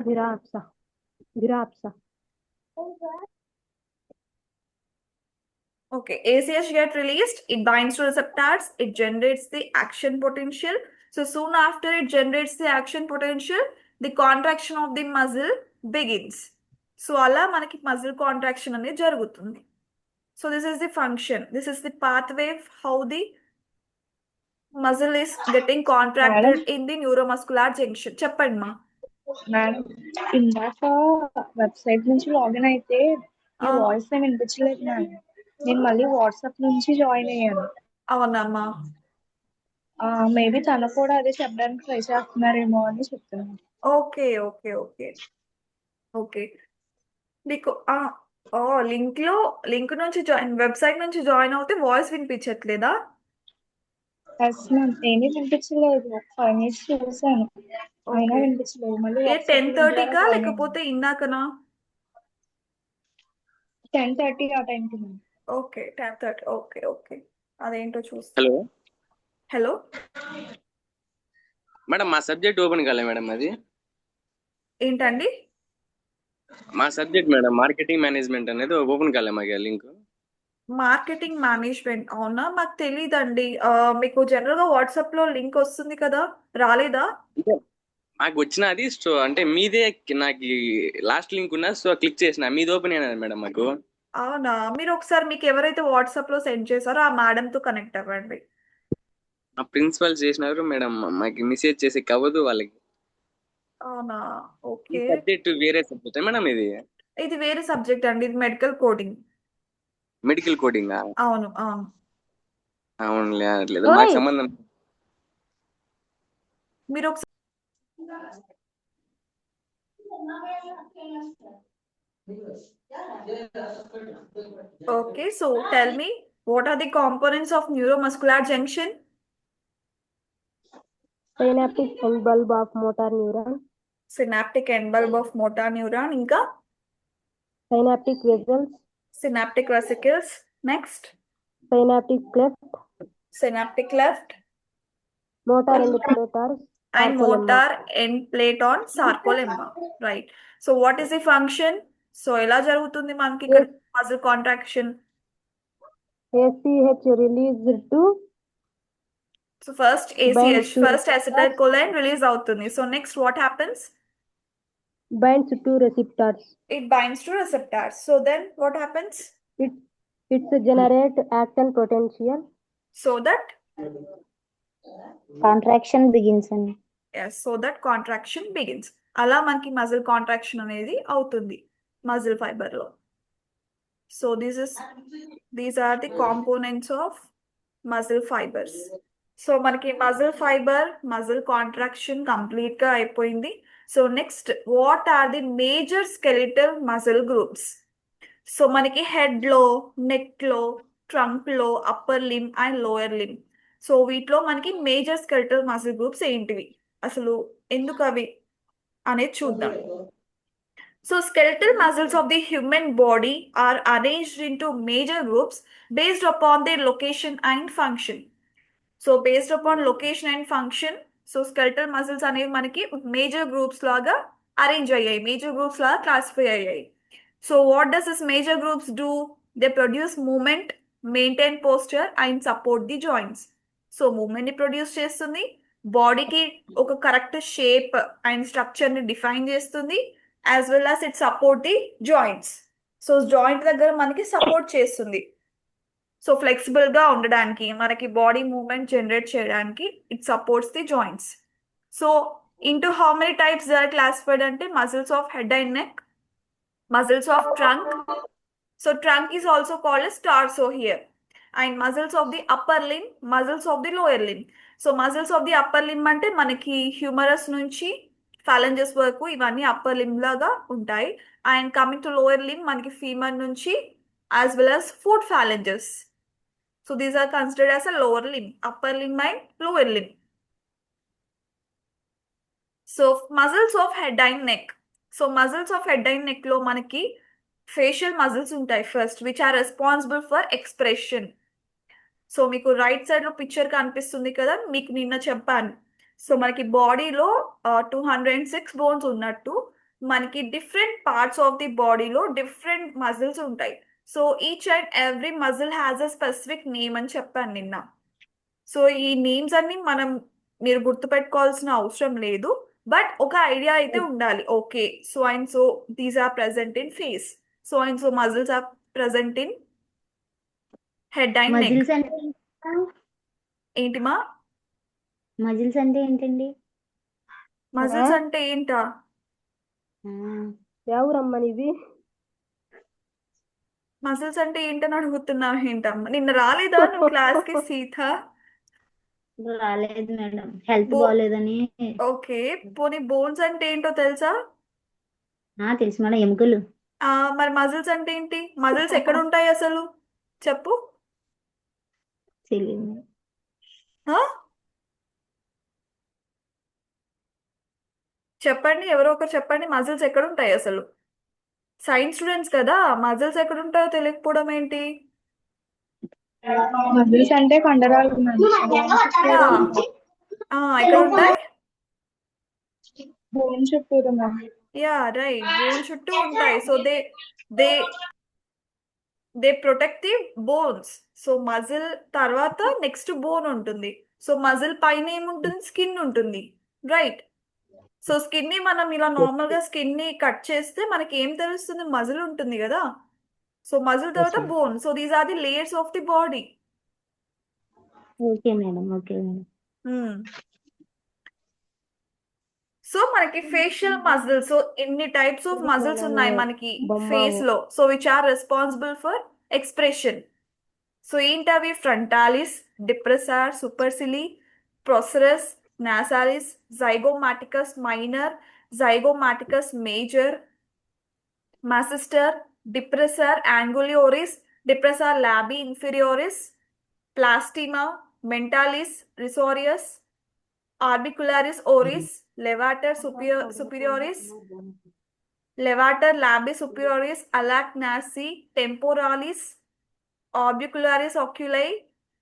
Virapsa. Okay, ACH get released, it binds to receptors, it generates the action potential. So soon after it generates the action potential, the contraction of the muscle begins. So అలా మనకి muscle contraction అనేది జరుగుతుంది. So this is the function, this is the pathway how the muscle is getting contracted in the neuromuscular junction. చెప్పండి మా. Madam ఇందాక website నుంచి login అయితే ఈ వాయిస్ ఏమి వినిపించలేదు మేడం. నేను మళ్ళీ వాట్సాప్ నుంచి జాయిన్ అయ్యాను. అవునమ్మా. మేబీ తను కూడా అదే చెప్పడానికి ట్రై చేస్తున్నారేమో అని చెప్తున్నాను. Okay okay okay okay. నీకు లింక్ నుంచి వెబ్సైట్ నుంచి జాయిన్ అవుతే వాయిస్ వినిపించట్లేదా? ఎస్ మ్యామ్, ఏమీ వినిపించలేదు. 5 minutes చూసాను, అయినా వినిపించలేదు. మళ్ళీ 10:30కా లేకపోతే ఇందాకనా? 10:30 ఆ టైంకి మ్యామ్. ఓకే 10:30. ఓకే ఓకే, అదేంటో చూస్తా. హలో హలో మేడం, మా సబ్జెక్ట్ ఓపెన్ కాలే మేడం. అది ఏంటండి? మా సబ్జెక్ట్ మేడం మార్కెటింగ్ మేనేజ్మెంట్ అనేది ఓపెన్ కాలే మాకు లింక్. మార్కెటింగ్ మేనేజ్మెంట్ అవునా? మాకు తెలీదండి. మీకు జనరల్ గా వాట్సాప్ లో లింక్ వస్తుంది కదా, రాలేదా? మాకు వచ్చినది. సో అంటే మీదే నాకు లాస్ట్ లింక్ ఉన్నా, సో క్లిక్ చేసిన మీది ఓపెన్ అయినది మేడం మాకు. అవునా? మీరు ఒకసారి మీకు ఎవరైతే వాట్సాప్లో సెండ్ చేశారో ఆ మేడంతో కనెక్ట్ అవ్వండి. మా ప్రిన్సిపల్ చేసినారు మేడం, మాకు మెసేజ్ చేసి అవ్వదు వాళ్ళకి. అవునా? ఈ ఓకే. సబ్జెక్ట్ వేరే సబ్జెక్ట్ మేడం ఇది? ఇది వేరే సబ్జెక్ట్ అండి, ఇది మెడికల్ కోడింగ్. Medical coding? అవును అవును. అవునులే, లేదు మాకు ఓయ్ సంబంధం. మీరు ఒకసారి okay, so tell me, what are the components of neuromuscular junction? synaptic end bulb of motor neuron, Synaptic end bulb of motor neuron, ఇంకా synaptic vessels, synaptic vesicles, next synaptic cleft, synaptic cleft, motor end plate or and sarcolemma. motor end plate on sarcolemma, right? So what is the function? So ఎలా జరుగుతుంది మనకి ఇక్కడ muscle contraction? ACH released to so first binds ACH, to first acetylcholine release అవుతుంది. So next what happens? binds to receptors. It binds to receptors. So then what happens? It's generate action potential. So that contraction begins అండి. yes, so that contraction begins. అలా మనకి muscle contraction అనేది అవుతుంది muscle fibre లో. So these are the components of muscle fibres. So మనకి muscle fibre muscle contraction complete గా అయిపోయింది. So next, what are the major skeletal muscle groups? So మనకి head లో, నెక్ లో, ట్రంక్ లో, upper limb and lower limb. So వీటిలో మనకి major skeletal muscle groups ఏంటివి, అసలు ఎందుకు అవి అనేది చూద్దాం. So skeletal muscles of the human body are arranged into major groups based upon their location and function. So based upon location and function, so skeletal muscles అనేవి మనకి major groups లాగా arrange అయ్యాయి, మేజర్ గ్రూప్స్ లాగా classify అయ్యాయి. So what does this major groups do? They produce movement, maintain posture and support the joints. So movement ని produce చేస్తుంది, బాడీకి ఒక కరెక్ట్ షేప్ అండ్ స్ట్రక్చర్ ని డిఫైన్ చేస్తుంది, as well as it support the joints. So joint దగ్గర మనకి support చేస్తుంది. So flexible గా ఉండడానికి, మనకి బాడీ మూవ్మెంట్ జనరేట్ చేయడానికి it supports the joints. So into how many types they are classified అంటే muscles of head and neck, muscles of trunk. So trunk is also called as torso here. And muscles of the upper limb, muscles of the lower limb. So muscles of the upper limb అంటే మనకి humorous నుంచి ఫాలంజెస్ వరకు ఇవన్నీ upper limb లాగా ఉంటాయి. And coming to lower limb, మనకి femur నుంచి as well as foot phalanges. So these are considered as a lower limb, upper limb and lower limb. So muscles of head and neck. So muscles of head and neck లో మనకి facial muscles ఉంటాయి first, which are responsible for expression. So మీకు right side లో picture కనిపిస్తుంది కదా, మీకు నిన్న చెప్పాను. సో మనకి బాడీలో 206 బోన్స్ ఉన్నట్టు మనకి డిఫరెంట్ పార్ట్స్ ఆఫ్ ది బాడీలో డిఫరెంట్ మజిల్స్ ఉంటాయి. So each and every muscle has a specific name అని చెప్పాను నిన్న. సో ఈ నేమ్స్ అన్ని మీరు గుర్తుపెట్టుకోవాల్సిన అవసరం లేదు, బట్ ఒక ఐడియా అయితే ఉండాలి. Okay, so and so these are present in face, so and so muscles are present in head and neck. Muscles అంటే ఏంటిమా? మజిల్స్ అంటే ఏంటండి? మజిల్స్ అంటే ఏంటా? ఎవరమ్మనిది? మజిల్స్ అంటే ఏంటని అడుగుతున్నావు ఏంటమ్మా? నిన్న రాలేదా నువ్వు క్లాస్ కి సీత? రాలేదు మేడం, హెల్త్ బాగాలేదని. ఓకే, పోనీ బోన్స్ అంటే ఏంటో తెలుసా? తెలుసు మేడం, ఎముకలు. మరి మజిల్స్ అంటే ఏంటి? మజిల్స్ ఎక్కడ ఉంటాయి అసలు చెప్పు. తెలియదు. చెప్పండి, ఎవరో ఒకరు చెప్పండి, మజిల్స్ ఎక్కడ ఉంటాయి అసలు? సైన్స్ స్టూడెంట్స్ కదా, మజిల్స్ ఎక్కడ ఉంటాయో తెలియకపోవడం ఏంటి? మజిల్స్ అంటే కండరాలు ఎక్కడ ఉంటాయి? బోన్ చుట్టూ యా రైట్, బోన్ చుట్టూ ఉంటాయి. So they they protect the bones. So muscle తర్వాత నెక్స్ట్ బోన్ ఉంటుంది. సో మజిల్ పైన ఏముంటుంది? స్కిన్ ఉంటుంది, రైట్? సో స్కిన్ ని మనం ఇలా నార్మల్ గా స్కిన్ ని కట్ చేస్తే మనకి ఏం తెలుస్తుంది? మజిల్ ఉంటుంది కదా. సో మజిల్ Yes, తర్వాత ma'am. Bone. So these are the layers of the body. Okay madam, okay madam. So మనకి ఫేషియల్ మజిల్స్, సో ఎన్ని టైప్స్ ఆఫ్ మజిల్స్ ఉన్నాయి మనకి ఫేస్ లో, so which are responsible for expression. So ఏంటవి? Frontalis, depressor, supercilii, procerus, nasalis, zygomaticus minor, zygomaticus major, masseter, depressor anguli oris, depressor labii inferioris, platysma, mentalis, risorius, orbicularis oris, levator superioris, levator labis superioris, alacnaceae, temporalis, orbicularis oculi,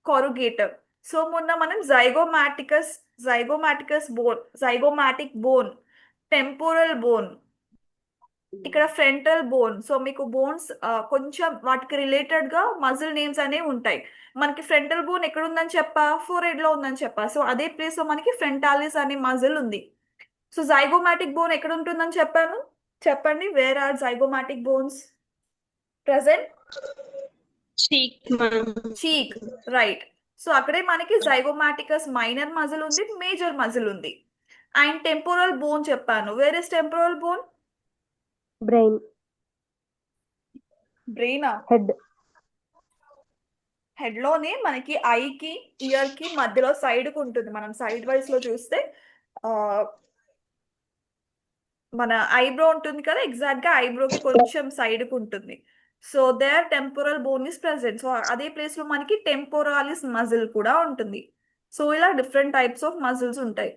corrugator. So మొన్న మనం zygomatic bone, temporal bone, ఇక్కడ frontal bone. So మీకు bones కొంచెం వాటికి related గా muscle names అనేవి ఉంటాయి. మనకి ఫ్రంటల్ బోన్ ఎక్కడ ఉందని చెప్పా? ఫోర్ లో ఉందని చెప్పా. సో అదే ప్లేస్ లో మనకి ఫ్రంటాలిస్ అనే మజిల్ ఉంది. సో జైగోమాటిక్ బోన్ ఎక్కడ ఉంటుందని చెప్పాను? చెప్పండి, where are zygomatic bones present? Cheek, right. So అక్కడే మనకి జైగోమాటికస్ మైనర్ మజిల్ ఉంది, మేజర్ మజిల్ ఉంది. అండ్ టెంపోరల్ బోన్ చెప్పాను. Where is temporal bone? Brain, బ్రెయినా? head, హెడ్ లోనే మనకి ఐకి ఇయర్ కి మధ్యలో సైడ్ కు ఉంటుంది. మనం సైడ్ వైస్ లో చూస్తే మన ఐబ్రో ఉంటుంది కదా, ఎగ్జాక్ట్ గా ఐబ్రోకి కొంచెం సైడ్ కు ఉంటుంది. So there temporal bone is present. So అదే ప్లేస్ లో మనకి టెంపోరాలిస్ మజిల్ కూడా ఉంటుంది. సో ఇలా డిఫరెంట్ టైప్స్ ఆఫ్ మజిల్స్ ఉంటాయి.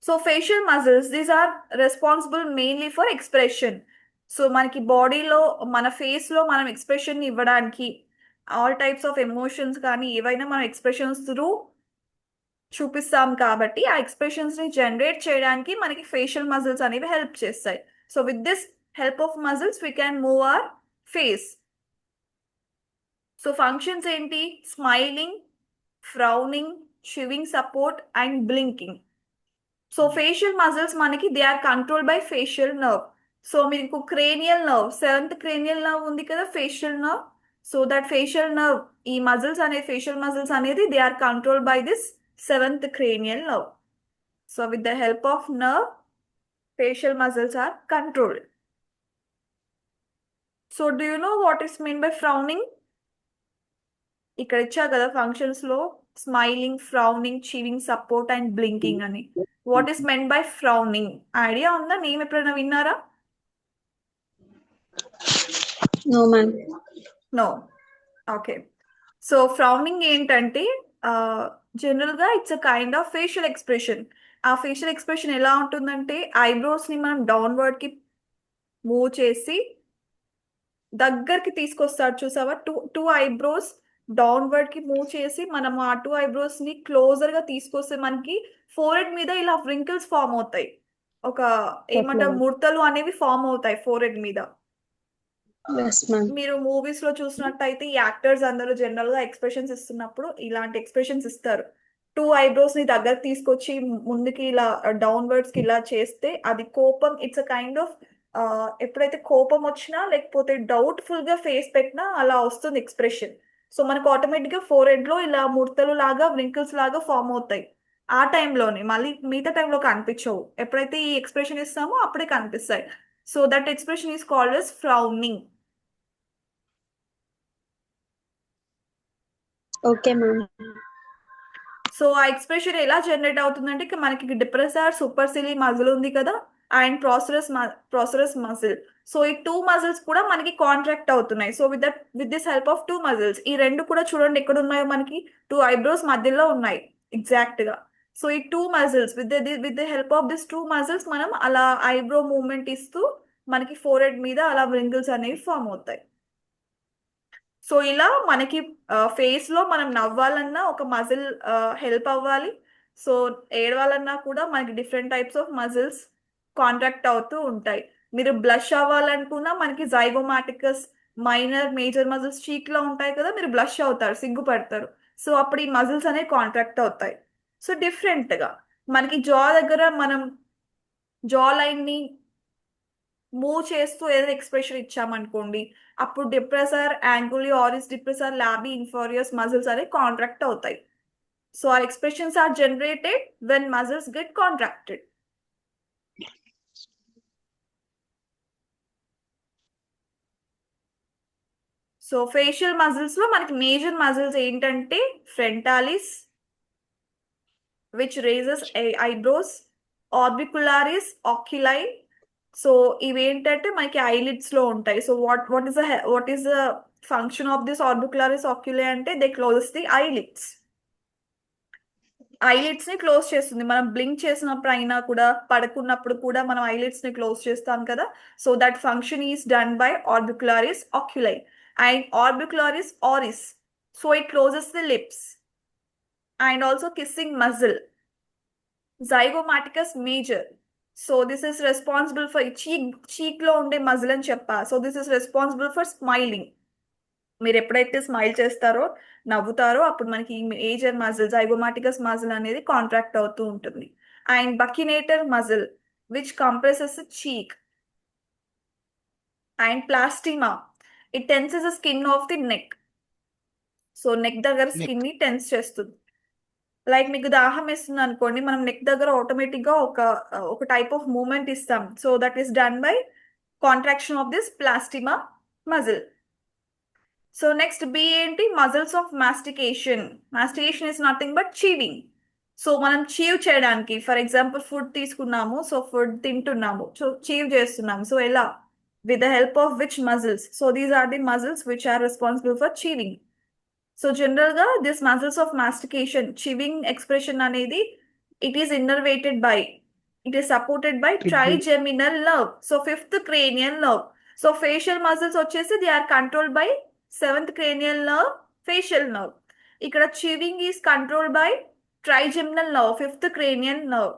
So facial muscles, these are responsible mainly for expression. So మనకి బాడీలో మన ఫేస్ లో మనం ఎక్స్ప్రెషన్ ఇవ్వడానికి, ఆల్ టైప్స్ ఆఫ్ ఎమోషన్స్ కానీ ఏవైనా మనం ఎక్స్ప్రెషన్స్ త్రూ చూపిస్తాం కాబట్టి ఆ ఎక్స్ప్రెషన్స్ ని జనరేట్ చేయడానికి మనకి ఫేషియల్ మజిల్స్ అనేవి హెల్ప్ చేస్తాయి. So with this help of muscles we can move our face. So functions ఏంటి? Smiling, frowning, chewing support and blinking. So facial muscles మనకి they are control by facial nerve. So మీకు cranial nerve, 7th cranial nerve ఉంది కదా, facial nerve. So that facial nerve, ఈ muscles అనే facial muscles అనేది they are control by this 7th cranial nerve. So with the help of nerve, facial muscles are controlled. So do you know what is meant by frowning? ఇక్కడ ఇచ్చా కదా functions లో smiling, frowning, chewing support and blinking అని. What is meant by frowning? Idea ఉందా? Name ఎప్పుడైనా విన్నారా? No. Okay. So frowning ఏంటంటే general గా it's a kind of facial expression. ఆ ఫేషియల్ ఎక్స్ప్రెషన్ ఎలా ఉంటుందంటే ఐబ్రోస్ ని మనం డౌన్వర్డ్ కి మూవ్ చేసి దగ్గరికి తీసుకొస్తారు, చూసావా? టూ ఐబ్రోస్ డౌన్వర్డ్ కి మూవ్ చేసి మనం ఆ 2 ఐబ్రోస్ ని క్లోజర్ గా తీసుకొస్తే మనకి ఫోరెడ్ మీద ఇలా వ్రింకిల్స్ ఫామ్ అవుతాయి. ఒక ఏమంటారు, ముడతలు అనేవి ఫామ్ అవుతాయి ఫోరెడ్ మీద. మీరు మూవీస్ లో చూసినట్టయితే ఈ యాక్టర్స్ అందరూ జనరల్ గా ఎక్స్ప్రెషన్స్ ఇస్తున్నప్పుడు ఇలాంటి ఎక్స్ప్రెషన్స్ ఇస్తారు. 2 ఐబ్రోస్ ని దగ్గర తీసుకొచ్చి ముందుకి ఇలా డౌన్వర్డ్స్ కి ఇలా చేస్తే అది కోపం. ఇట్స్ అ కైండ్ ఆఫ్ ఎప్పుడైతే కోపం వచ్చినా లేకపోతే డౌట్ఫుల్ గా ఫేస్ పెట్టినా అలా వస్తుంది ఎక్స్ప్రెషన్. సో మనకు ఆటోమేటిక్ గా ఫోరెడ్ లో ఇలా ముడతలు లాగా వ్రింకిల్స్ లాగా ఫామ్ అవుతాయి. ఆ టైంలోనే, మళ్ళీ మిగతా టైంలో కనిపించవు. ఎప్పుడైతే ఈ ఎక్స్ప్రెషన్ ఇస్తామో అప్పుడే కనిపిస్తాయి. So that expression is called as frowning. Okay ma'am. So ఆ ఎక్స్ప్రెషన్ ఎలా జనరేట్ అవుతుందంటే మనకి డిప్రెసార్, సూపర్సిలి మజిల్ ఉంది కదా, అండ్ ప్రాసరస్ మజిల్. సో ఈ 2 మజిల్స్ కూడా మనకి కాంట్రాక్ట్ అవుతున్నాయి. So with this help of 2 muscles, ఈ రెండు కూడా చూడండి ఎక్కడ ఉన్నాయో, మనకి 2 ఐబ్రోస్ మధ్యలో ఉన్నాయి ఎగ్జాక్ట్ గా. సో ఈ 2 muscles with the help of this 2 muscles మనం అలా ఐబ్రో మూవ్మెంట్ ఇస్తూ మనకి ఫోరెడ్ మీద అలా వ్రింకిల్స్ అనేవి ఫామ్ అవుతాయి. సో ఇలా మనకి ఫేస్ లో మనం నవ్వాలన్నా ఒక మజిల్ హెల్ప్ అవ్వాలి. సో ఏడవాలన్నా కూడా మనకి different types of muscles contract అవుతూ ఉంటాయి. మీరు బ్లష్ అవ్వాలనుకున్నా మనకి జైగోమాటికస్ మైనర్, మేజర్ మజిల్స్ చీక్ లో ఉంటాయి కదా, మీరు బ్లష్ అవుతారు, సిగ్గుపడతారు. సో అప్పుడు ఈ మజిల్స్ అనేవి కాంట్రాక్ట్ అవుతాయి. సో డిఫరెంట్ గా మనకి జా దగ్గర మనం జా లైన్ ని మూవ్ చేస్తూ ఏదైనా ఎక్స్ప్రెషన్ ఇచ్చామనుకోండి, అప్పుడు depressor, anguli, oris depressor, labii inferioris muscles అనేవి కాంట్రాక్ట్ అవుతాయి. So our expressions are generated when muscles get contracted. So facial muscles లో మనకి మేజర్ మజిల్స్ ఏంటంటే frontalis which raises eyebrows, orbicularis, oculi. So ఇవేంటంటే మనకి ఐలిడ్స్ లో ఉంటాయి. So what is the function of this orbicularis, oculi అంటే they closes the eyelids. Eyelids ని close చేస్తుంది. మనం బ్లింక్ చేసినప్పుడు అయినా కూడా, పడుకున్నప్పుడు కూడా మనం ఐలిడ్స్ ని క్లోజ్ చేస్తాం కదా. So that function is done by orbicularis oculi and orbicularis oris. So it closes the lips and also kissing muscle. Zygomaticus major. So this is responsible for cheek లో ఉండే మజిల్ అని చెప్పా. So this is responsible for smiling. మీరు ఎప్పుడైతే smile చేస్తారో, నవ్వుతారో, అప్పుడు మనకి మేజర్ మజిల్ జైగోమాటికస్ మజిల్ అనేది కాంట్రాక్ట్ అవుతూ ఉంటుంది. And buccinator muscle which compresses cheek and platysma it tenses the skin of the neck. So neck దగ్గర స్కిన్ ని టెన్స్ చేస్తుంది. లైక్ మీకు దాహం వేస్తుంది అనుకోండి, మనం నెక్ దగ్గర ఆటోమేటిక్ గా ఒక టైప్ ఆఫ్ మూమెంట్ ఇస్తాం. So that is done by contraction of this platysma muscle. So next B ఏంటి? Muscles of mastication. Mastication is nothing but chewing. So మనం చీవ్ చేయడానికి, ఫర్ ఎగ్జాంపుల్ ఫుడ్ తీసుకున్నాము, so food తింటున్నాము, so chew చేస్తున్నాము. So ఎలా? With the help of which muscles? So these are the muscles which are responsible for chewing. So general గా this muscles of mastication, chewing expression అనేది it is innervated by, it is supported by trigeminal nerve. So 5th cranial nerve. So facial muscles వచ్చేసి they are controlled by 7th cranial nerve, facial nerve. ఇక్కడ chewing is controlled by trigeminal nerve, 5th cranial nerve.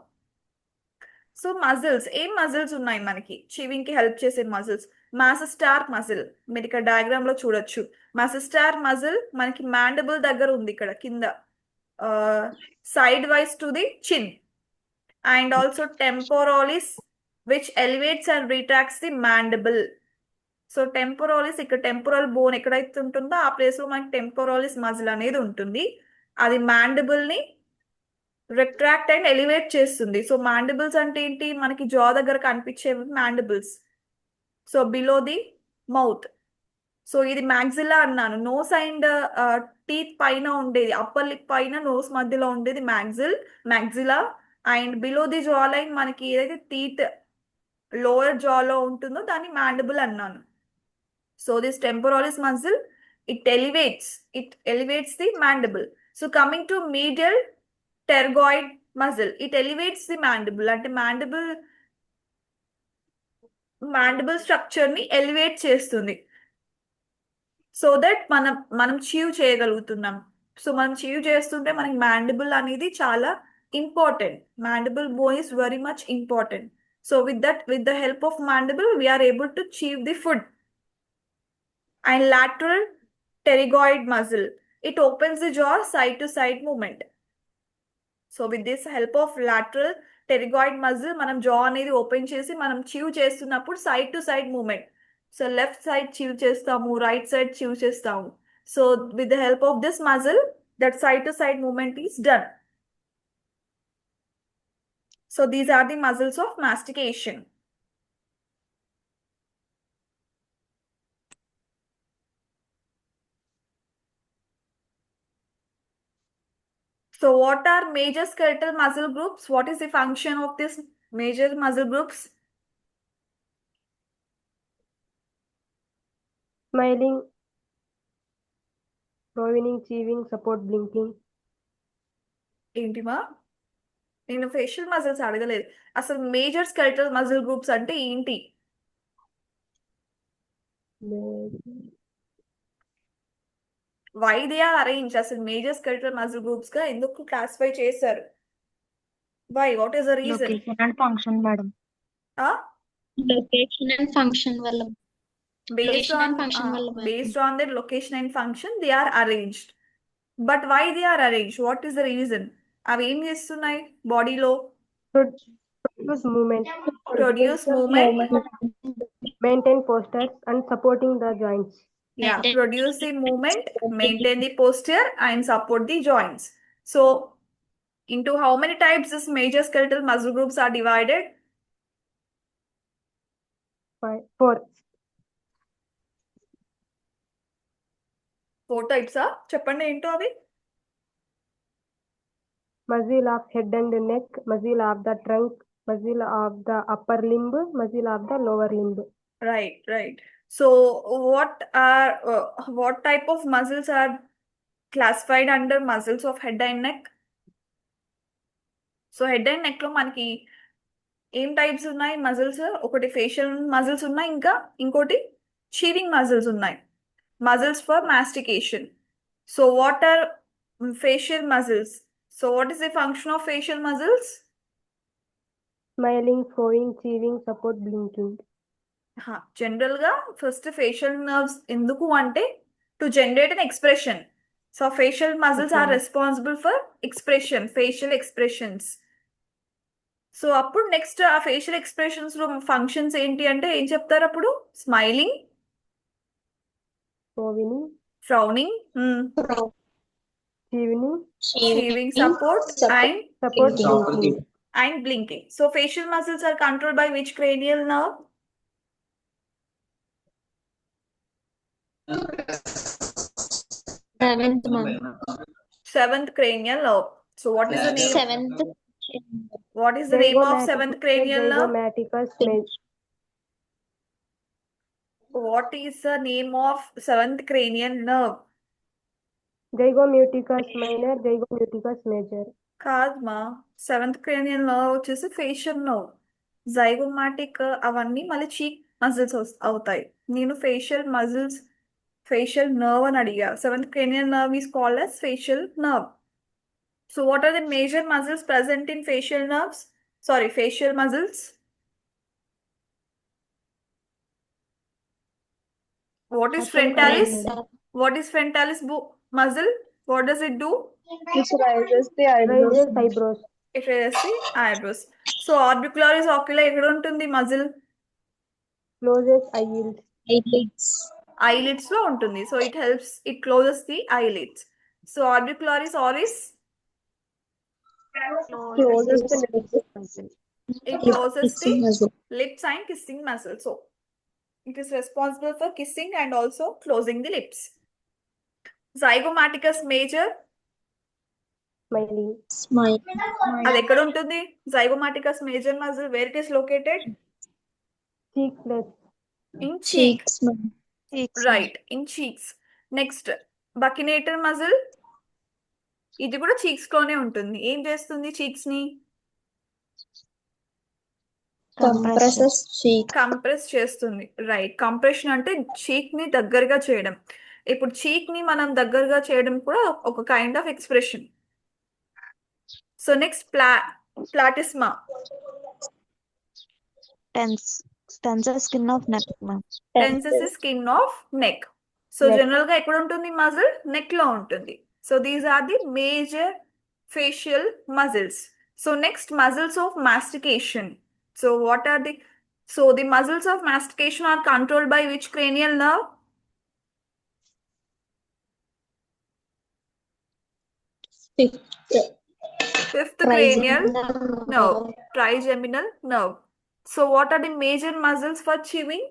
So muscles, ఏం muscles ఉన్నాయి మనకి chewing కి help చేసే muscles? మాసెస్టార్ muscle, మీరు ఇక్కడ diagram లో చూడొచ్చు. మాసెస్టార్ మజిల్ మనకి మ్యాండిబుల్ దగ్గర ఉంది, ఇక్కడ కింద sidewise to the chin. And also temporalis which elevates and retracts the mandible. So temporalis, ఇక్కడ టెంపోరల్ బోన్ ఎక్కడైతే ఉంటుందో ఆ ప్లేస్ లో మనకి టెంపోరాలిస్ మజిల్ అనేది ఉంటుంది. అది మ్యాండిబుల్ ని రిట్రాక్ట్ అండ్ ఎలివేట్ చేస్తుంది. సో మ్యాండిబుల్స్ అంటే ఏంటి? మనకి జా దగ్గర కనిపించేవి mandibles. So below the mouth. So ఇది మ్యాగ్జిలా అన్నాను. నోస్ అండ్ టీత్ పైన ఉండేది, అప్పర్ లిప్ పైన నోస్ మధ్యలో ఉండేది maxilla. And below the jaw line మనకి ఏదైతే టీత్ లోయర్ జాలో ఉంటుందో దాన్ని మ్యాండిబుల్ అన్నాను. So this temporalis muscle it elevates the mandible. So coming to medial pterygoid muscle, it elevates the mandible. అంటే mandible structure ని ఎలివేట్ చేస్తుంది. సో దట్ మనం చీవ్ చేయగలుగుతున్నాం. సో మనం చీవ్ చేస్తుంటే మనకి mandible అనేది చాలా important. mandible bone is very much important. So with the help of mandible we are able to chew the food. And lateral pterygoid muscle, it opens the jaw side to side movement. So with this help of lateral pterygoid muscle మనం jaw అనేది open చేసి మనం chew చేస్తున్నప్పుడు side to side movement. So left side chew చేస్తాము, right side chew చేస్తాము. So with the help of this muscle that side to side movement is done. So these are the muscles of mastication. So what are major skeletal muscle groups? What is the function of this major muscle groups? Smiling, provining, cheering, support, blinking. ఏంటిమా? నేను facial muscles అడగలేదు. అసలు major skeletal muscle groups అంటే ఏంటి? Why they are arrange? అసలు major skeletal muscle groups గా ఎందుకు classify చేశారు? Why? What is the reason? Location and function madam. Location and function వల్ల. Based on their location and function they are arranged. But why they are arranged? What is the reason? అవి ఏం చేస్తున్నాయి బాడీలో? Produce movement, Produce movement. maintain postures and supporting the joints. Yeah, produce the movement, maintain the posture, and support the joints. So, into how many types this major skeletal muscle groups are divided? 4. 4 types are. చెప్పండి ఏంటో అవి? Muscle of head and neck, muscle of the trunk, muscle of the upper limb, muscle of the lower limb. Right, right. So, what type of muscles are classified under muscles of head and neck? So head and neck లో మనకి ఏం types ఉన్నాయి muscles? ఒకటి facial muscles ఉన్నాయి, ఇంకా ఇంకోటి chewing muscles ఉన్నాయి. Muscles for mastication. So what are facial muscles? So what is the function of facial muscles? Smiling, frowning, chewing, support, blinking. General గా ఫస్ట్ ఫేషియల్ నర్వ్స్ ఎందుకు అంటే to generate an expression. So facial muscles are responsible for expression, facial expressions. So అప్పుడు next ఆ facial expressions లో functions ఏంటి అంటే ఏం చెప్తారు అప్పుడు? Smiling, frowning, chewing, support, and blinking. So facial muscles are controlled by which cranial nerve? Seventh cranial nerve. So what is the name? What is the name of seventh cranial nerve? What is the name of seventh cranial nerve? Zygomaticus minor, zygomaticus major. కాదమ్మా, seventh cranial nerve వచ్చేసి facial nerve. Zygomatic అవన్నీ మళ్ళీ చీక్ muscles అవుతాయి. నేను facial muscles, facial nerve అని అడిగా. Seventh cranial nerve is called as facial nerve. So what are the major muscles present in facial nerves? Sorry, facial muscles. What is frontalis? What is frontalis muscle? What does it do? Which raises the eyebrows. It raises the eyebrows. So orbicularis oculi ఎక్కడ ఉంటుంది muscle? Closes eyelids. Eyelids లో ఉంటుంది. So it helps, it closes the eyelids. So orbicularis oris, it closes the lips and kissing muscle. So it is responsible for kissing and also closing the lips. Zygomaticus major, అది ఎక్కడ ఉంటుంది? Zygomaticus major muscle, where it is located? In cheeks. Right, in cheeks. Next, buccinator muscle, ఇది కూడా cheeks లోనే ఉంటుంది. ఏం చేస్తుంది cheeks ని? కంప్రెస్ చేస్తుంది. రైట్, కంప్రెషన్ అంటే చీక్ ని దగ్గరగా చేయడం. ఇప్పుడు చీక్ ని మనం దగ్గరగా చేయడం కూడా ఒక kind of expression. So next platysma. Tensor skin of neck. Tenses the skin of neck. So general గా ఎక్కడ ఉంటుంది మజిల్? నెక్ లో ఉంటుంది. So these are the major facial muscles. So next muscles of mastication. So what are the muscles of mastication are controlled by which cranial nerve? Fifth cranial nerve, trigeminal nerve. So what are the major muscles for chewing?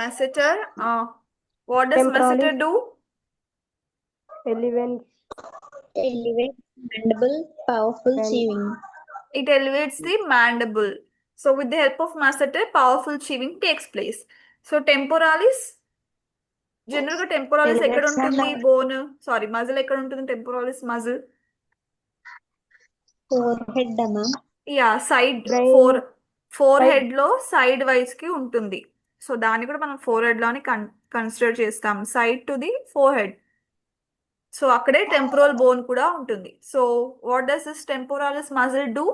Masseter. What does masseter do? Elevate mandible, powerful chewing. It elevates the mandible. So with the help of masseter, powerful chewing takes place. So temporalis, general గా temporalis ఎక్కడ ఉంటుంది? Bone, sorry, muscle ఎక్కడ ఉంటుంది? Temporalis muscle side, forehead లో sidewise కి ఉంటుంది. So దాన్ని కూడా మనం ఫోర్ హెడ్ లోని కన్సిడర్ చేస్తాం, side to the forehead. So అక్కడే టెంపోరల్ బోన్ కూడా ఉంటుంది. So what does this temporalis muscle do?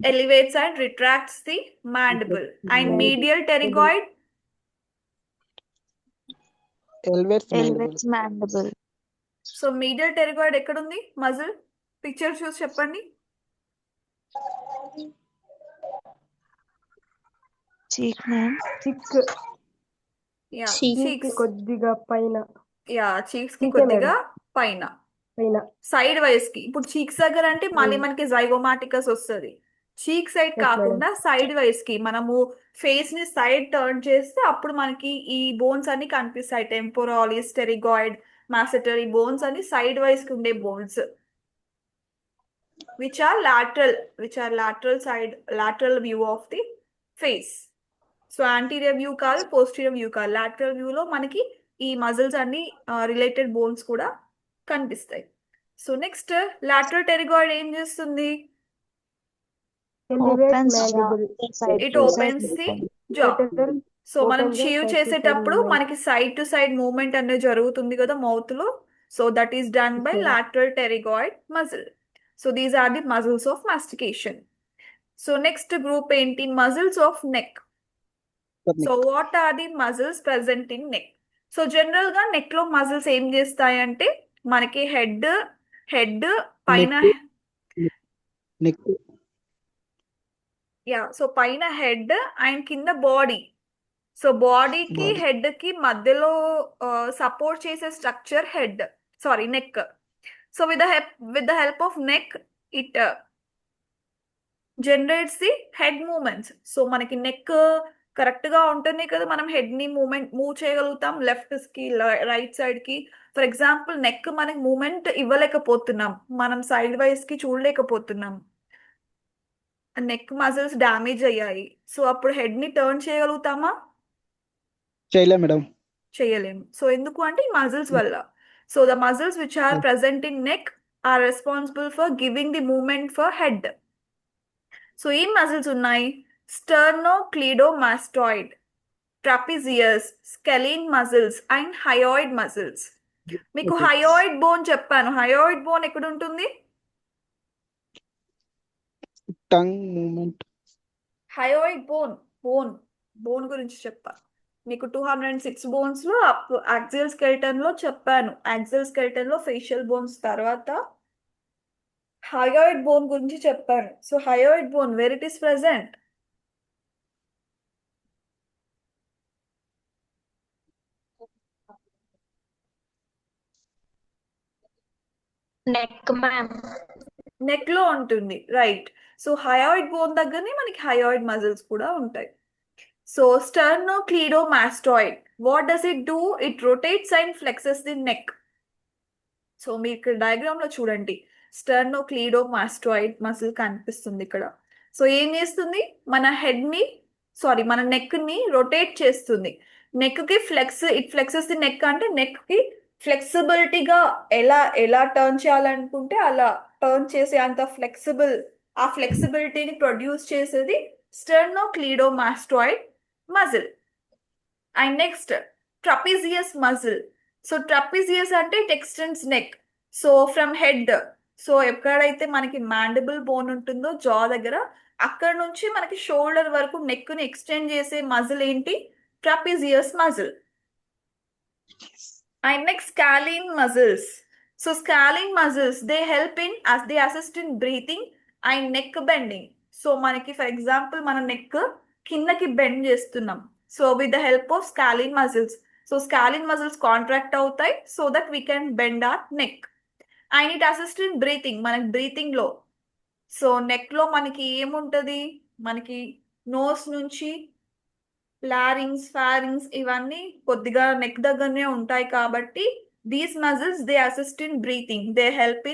Elevates and retracts the mandible. And medial pterygoid? Elevates mandible. Elvate's mandible. So medial pterygoid ఎక్కడుంది muscle? Picture చూసి చెప్పండి. Cheek, ma'am. చిక్ yeah Cheek. చీక్ cheeks. కొద్దిగా పైన yeah cheeks కి చీకే కొద్దిగా madam పైన పైన side vice కి. ఇప్పుడు చీక్స్ దగ్గర అంటే మళ్ళీ మనకి జైగోమాటికస్ వస్తుంది. చీక్ సైడ్ ఎస్ మేడం కాకుండా సైడ్ వైస్ కి మనము ఫేస్ ని సైడ్ టర్న్ చేస్తే అప్పుడు మనకి ఈ బోన్స్ అన్ని కనిపిస్తాయి. టెంపోరాలిస్, టెరిగాయిడ్, మాసెటరీ బోన్స్ అన్ని సైడ్ వైస్ కి ఉండే bones which are lateral side, lateral view of the face. So anterior view కాదు, పోస్టీరియర్ వ్యూ కాదు, లాటరల్ వ్యూలో మనకి ఈ మజిల్స్ అన్ని రిలేటెడ్ బోన్స్ కూడా కనిపిస్తాయి. సో నెక్స్ట్ లాటరల్ టెరిగాయిడ్ ఏం చేస్తుంది? Elevate Opens jaw mandible side it to opens side. The jaw. Lateral so మనం open the chew side to side చేసేటప్పుడు మూమెంట్ మనకి సైడ్ టు సైడ్ మూవ్మెంట్ అనేది జరుగుతుంది కదా మౌత్ లో. So that is done by madam lateral pterygoid muscle. So these are the muscles of mastication. So next group ఏంటి? Muscles of neck. So what are the muscles present in neck? So general గా neck లో మజిల్స్ ఏం చేస్తాయంటే మనకి head పైన neck yeah so పైన head and కింద బాడీ. సో బాడీకి బాడీ. హెడ్ కి మధ్యలో సపోర్ట్ చేసే structure neck. So with the help of neck it generates the head movements. So మనకి నెక్ కరెక్ట్ గా ఉంటుంది కదా, మనం హెడ్ ని మూవ్ చేయగలుగుతాం లెఫ్ట్ కి రైట్ సైడ్ కి. ఫర్ ఎగ్జాంపుల్ నెక్ మనకి మూమెంట్ ఇవ్వలేకపోతున్నాం, మనం సైడ్ వైస్ కి చూడలేకపోతున్నాం, నెక్ మజిల్స్ డ్యామేజ్ అయ్యాయి. సో అప్పుడు హెడ్ ని టర్న్ చేయగలుగుతామా? చేయలే మేడం. చేయలేము. సో ఎందుకు అంటే ఈ మజిల్స్ వల్ల. So the muscles which are present in neck are responsible for giving the movement for head. So ఏం మజిల్స్ ఉన్నాయి? Sternocleidomastoid, trapezius, scalene muscles and hyoid muscles. మీకు హయోయిడ్ బోన్ చెప్పాను. హయోయిడ్ బోన్ ఎక్కడ ఉంటుంది? Tongue moment. హయోయిడ్ బోన్ గురించి చెప్పా మీకు. 206 bones లో యాక్సియల్ స్కెల్టన్ లో చెప్పాను. యాక్సియల్ స్కెల్టన్ లో ఫేషియల్ బోన్స్ తర్వాత హయోయిడ్ బోన్ గురించి చెప్పాను. So hyoid bone where it is present? Neck, ma'am. Neck లో ఉంటుంది, రైట్. సో హయోయిడ్ బోన్ దగ్గరనే మనకి హయోయిడ్ మజిల్స్ కూడా ఉంటాయి. So sternocleidomastoid, what does it do? It rotates and flexes the neck. So మీరు ఇక్కడ డయాగ్రామ్ లో చూడండి, స్టర్నోక్లీడోమాస్టాయిడ్ మజిల్ కనిపిస్తుంది ఇక్కడ. సో ఏం చేస్తుంది? మన నెక్ ని రొటేట్ చేస్తుంది. నెక్ కి ఫ్లెక్సెస్ ది నెక్ అంటే నెక్ కి ఫ్లెక్సిబిలిటీగా ఎలా టర్న్ చేయాలనుకుంటే అలా టర్న్ చేసే అంత ఆ ఫ్లెక్సిబిలిటీని ప్రొడ్యూస్ చేసేది sternocleidomastoid muscle. And next trapezius muscle. So trapezius అంటే it extends neck. So from head, so ఎక్కడైతే మనకి మ్యాండిబుల్ బోన్ ఉంటుందో జా దగ్గర, అక్కడ నుంచి మనకి షోల్డర్ వరకు నెక్ ని ఎక్స్టెండ్ చేసే మజిల్ ఏంటి? Trapezius muscle. And next scalene muscles. So scalene muscles they assist in breathing and neck bending. So మనకి ఫర్ ఎగ్జాంపుల్ మన నెక్ కిందకి బెండ్ చేస్తున్నాం, so with the help of scalene muscles. So scalene muscles contract అవుతాయి so that we can bend our neck. And it assist in breathing, మనకి breathing లో. So neck లో మనకి ఏముంటది? మనకి నోస్ నుంచి లారింగ్స్, ఫారింగ్స్ ఇవన్నీ కొద్దిగా నెక్ దగ్గరనే ఉంటాయి కాబట్టి these muscles they assist in breathing, they help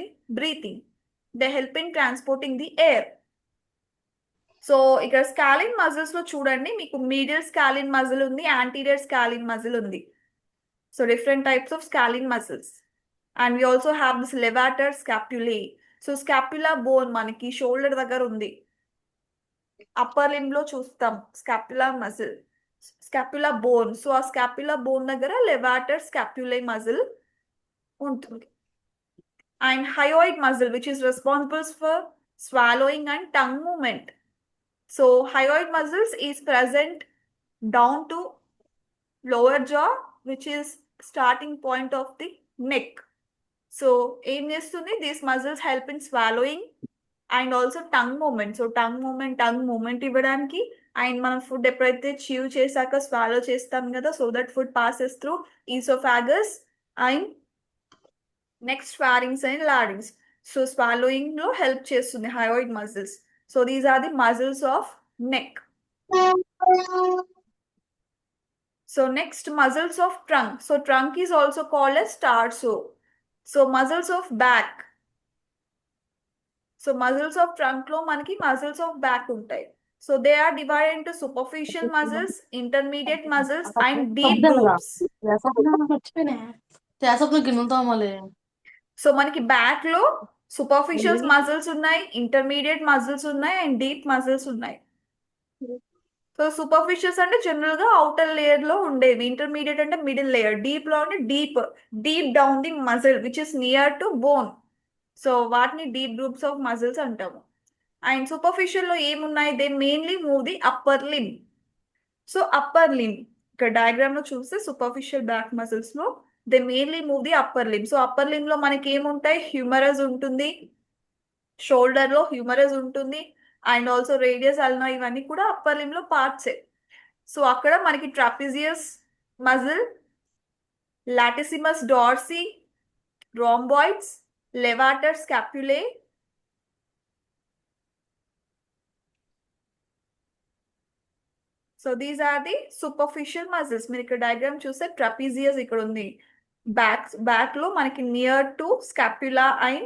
in transporting the air. So ఇక్కడ స్కాలిన్ మజిల్స్ లో చూడండి, మీకు మీడియల్ స్కాలిన్ మజిల్ ఉంది, యాంటీరియర్ స్కాలిన్ మజిల్ ఉంది. So different types of scalene muscles. And we also have this levator scapulae. So scapula bone మనకి shoulder దగ్గర ఉంది. Upper limb లో చూస్తాం scapula muscle, scapula bone. So ఆ స్కాప్యులా బోన్ దగ్గర levator scapulae muscle ఉంటుంది. And హయోయిడ్ muscle which is responsible for swallowing and tongue movement. So hyoid muscles is present down to lower jaw, which is starting point of the neck. So ఏం చేస్తుంది, these muscles help in swallowing and also tongue movement. So tongue movement ఇవ్వడానికి, and మనం food ఎప్పుడైతే chew చేశాక swallow చేస్తాం కదా, so that food passes through oesophagus and next pharynx and larynx. So swallowing లో help చేస్తుంది hyoid muscles. So these are the muscles of neck. So next muscles of trunk. So trunk is also called as tarso. So muscles of back. So muscles of trunk లో మనకి muscles of back ఉంటాయి. So they are divided into superficial muscles, intermediate muscles and deep groups. So మనకి back లో superficial muscles ఉన్నాయి, intermediate muscles ఉన్నాయి and deep muscles ఉన్నాయి. So superficials అంటే general గా అవుటర్ లేయర్ లో ఉండేవి, ఇంటర్మీడియట్ అంటే మిడిల్ లేయర్, డీప్ లో అంటే deep down the muscle which is near to bone. So వాటిని డీప్ గ్రూప్స్ ఆఫ్ మజిల్స్ అంటాము. అండ్ సూపర్ఫిషియల్ లో ఏమున్నాయి, they mainly move the upper లిమ్. So upper లిమ్ ఇక్కడ డయాగ్రామ్ లో చూస్తే సూపర్ఫిషియల్ బ్యాక్ మజిల్స్ లో they mainly move the upper లిమ్. So upper లిమ్ లో మనకి ఏముంటాయి, హ్యూమరస్ ఉంటుంది, షోల్డర్ లో హ్యూమరస్ ఉంటుంది అండ్ ఆల్సో రేడియస్ అల్నా, ఇవన్నీ కూడా అప్పర్ లిమ్ లో పార్ట్సే. సో అక్కడ మనకి trapezius muscle, latissimus dorsi, rhomboids, levator scapulae, so these are the superficial muscles. మీరు ఇక్కడ డయాగ్రామ్ చూస్తే ట్రాపిజియస్ ఇక్కడ ఉంది, బ్యాక్ లో మనకి near to scapula and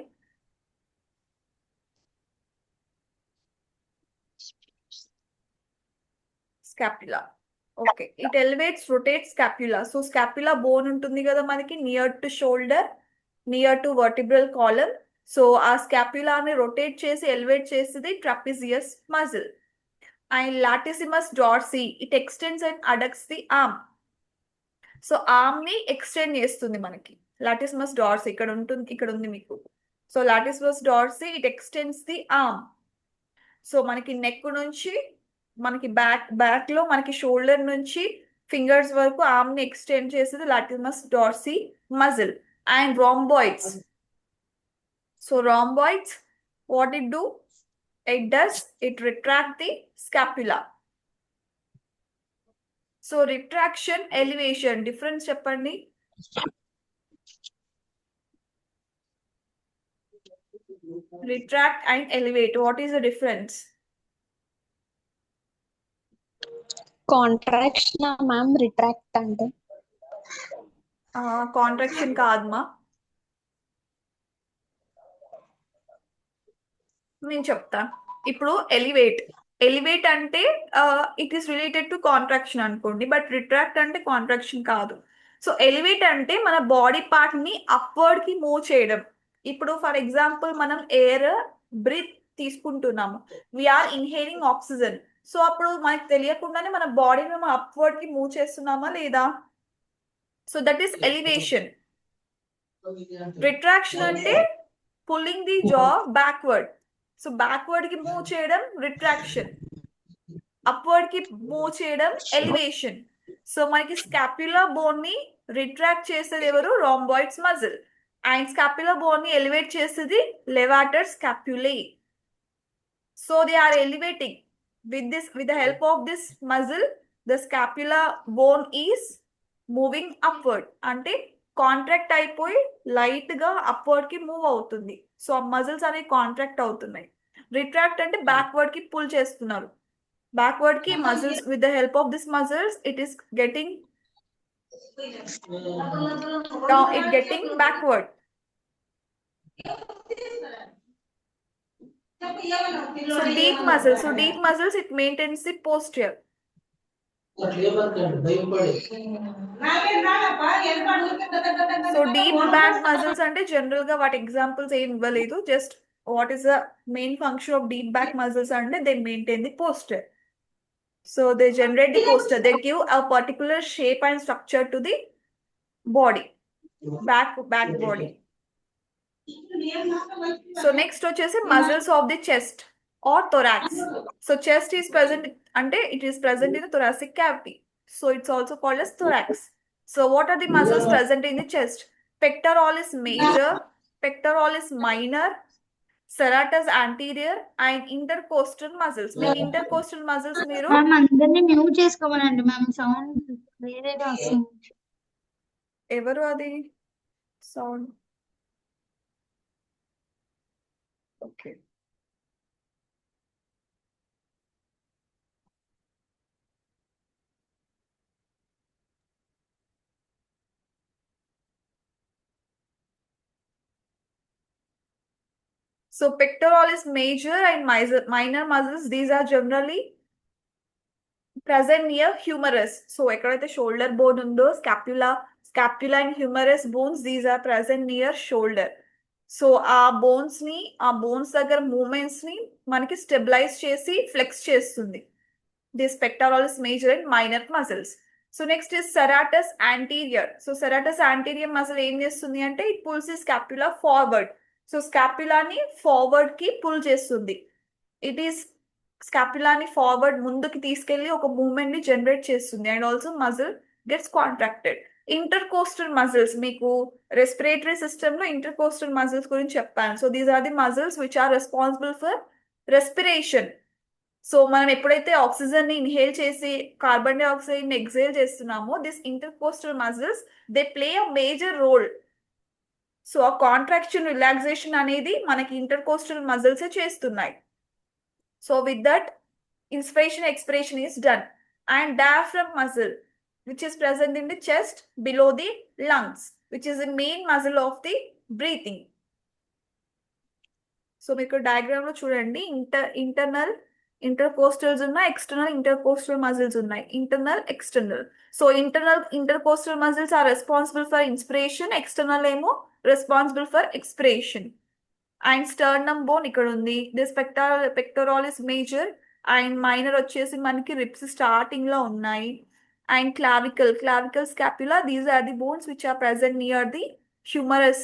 scapula. Okay, it elevates rotate scapula. So scapula bone ఉంటుంది కదా మనకి near to shoulder, near to vertebral column. So ఆ స్కాప్యులాని రొటేట్ చేసి ఎలివేట్ చేసేది trapezius muscle. And latissimus dorsi, it extends and adducts the arm. So arm ని extend చేస్తుంది మనకి లాటిసిమస్ డార్సీ, ఇక్కడ ఉంది మీకు. So latissimus dorsi it extends the arm. So మనకి నెక్ నుంచి మనకి బ్యాక్ లో మనకి షోల్డర్ నుంచి ఫింగర్స్ వరకు ఆర్మ్ ని ఎక్స్టెండ్ చేసేది latissimus dorsi muscle. And rhomboids. So rhomboids, what it do? It retract the scapula. So retraction, elevation, difference cheppandi. Retract and elevate, what is the difference? Contraction ma'am, retract అంటే contraction కాదమ్మా, నేను చెప్తాను ఇప్పుడు. Elevate అంటే it is related to contraction అనుకోండి, but retract అంటే contraction కాదు. So elevate అంటే మన బాడీ పార్ట్ ని అప్వర్డ్ కి మూవ్ చేయడం. ఇప్పుడు ఫర్ ఎగ్జాంపుల్ మనం ఎయిర్ బ్రీత్ తీసుకుంటున్నాము, వీఆర్ ఇన్హేలింగ్ ఆక్సిజన్. సో అప్పుడు మనకు తెలియకుండానే మన బాడీని మనం అప్వర్డ్ కి మూవ్ చేస్తున్నామా లేదా? So that is elevation. Retraction అంటే పుల్లింగ్ ది జా బ్యాక్వర్డ్. సో బ్యాక్వర్డ్ కి మూవ్ చేయడం రిట్రాక్షన్, అప్వర్డ్ కి మూవ్ చేయడం ఎలివేషన్. సో మనకి స్కాప్యులా బోన్ ని రిట్రాక్ట్ చేసేది ఎవరు? రాంబాయిడ్స్ మజిల్. అండ్ స్కాప్యులా బోన్ ని ఎలివేట్ చేసేది levator scapulae. So they are elevating with the help of this muscle. The scapula bone is moving upward. అంటే కాంట్రాక్ట్ అయిపోయి లైట్ గా అప్వర్డ్ కి మూవ్ అవుతుంది. సో ఆ మజిల్స్ అనేవి కాంట్రాక్ట్ అవుతున్నాయి. రిట్రాక్ట్ అంటే బ్యాక్వర్డ్ కి పుల్ చేస్తున్నారు. బ్యాక్వర్డ్ కి muscles, with the help of this muscles it is getting backward. So deep muscles it maintains the posture. So deep back muscles అంటే జనరల్ గా వాటి ఎగ్జాంపుల్స్ ఏం ఇవ్వలేదు. Just what is the main function of deep back muscles అంటే they maintain the posture. So they generate the posture, they give a particular shape and structure to the body, back body. So next వచ్చేసి muscles of the chest or thorax. So chest is present, ante it is present in the thoracic cavity. So it's also called as thorax. So what are the muscles present in the chest? Pectoralis major, pectoralis minor, serratus anterior and intercostal muscles. మీకు intercostal muscles మీరు ma'am అందరినీ mute చేసుకోమనండి ma'am sound వేరేగా వస్తుంది. ఎవరు అది sound okay So pectoralis major and minor muscles, these are generally present near humerus. So ఎక్కడైతే shoulder bone ఉందో scapula and humerus bones these are present near shoulder. So ఆ bones దగ్గర movements ని మనకి స్టెబిలైజ్ చేసి ఫ్లెక్స్ చేస్తుంది. This pectoralis major and minor muscles. So next is serratus anterior. సో serratus anterior muscle ఏం చేస్తుంది అంటే it pulls the scapula forward. So స్కాప్యులాని ఫార్వర్డ్ కి పుల్ చేస్తుంది. ఇట్ ఈస్ స్కాప్యులాని ఫార్వర్డ్ ముందుకి తీసుకెళ్లి ఒక మూవ్మెంట్ ని జనరేట్ చేస్తుంది and also muscle gets contracted. Intercostal muscles మీకు రెస్పిరేటరీ సిస్టమ్ లో ఇంటర్కోస్టల్ మజిల్స్ గురించి చెప్పాను. So these are the muscles which are responsible for respiration. So మనం ఎప్పుడైతే ఆక్సిజన్ ని ఇన్హేల్ చేసి కార్బన్ డైఆక్సైడ్ ని ఎక్సేల్ చేస్తున్నామో this intercostal muscles they play a major role. So ఆ కాంట్రాక్షన్ రిలాక్సేషన్ అనేది మనకి ఇంటర్కోస్టల్ మజిల్స్ చేస్తున్నాయి. So with that inspiration expiration is done. And diaphragm muscle which is present in the chest below the lungs, which is the main muscle of the breathing. So మీకు diagram లో చూడండి internal intercostals ఉన్నాయి, external intercostal muscles ఉన్నాయి. Internal external. So internal intercostal muscles are responsible for inspiration, external ఏమో responsible for expiration. And sternum bone ఇక్కడ ఉంది. This pectoralis major and minor వచ్చేసి మనకి రిప్స్ స్టార్టింగ్ లో ఉన్నాయి. And clavicle scapula, these are the bones which are present near the humerus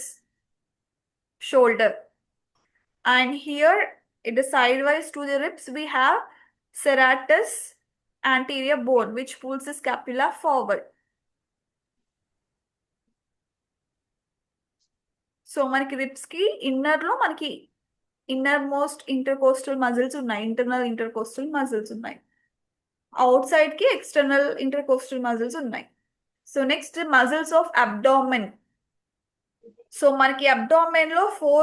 shoulder. And here it is sidewise to the ribs we have serratus anterior bone which pulls the scapula forward. So మనకి ribs కి inner లో మనకి inner most intercostal muscles ఉన్నాయి, internal intercostal muscles ఉన్నాయి. Out side కి external intercostal muscles ఉన్నాయి. So next muscles of abdomen. So మనకి abdomen లో 4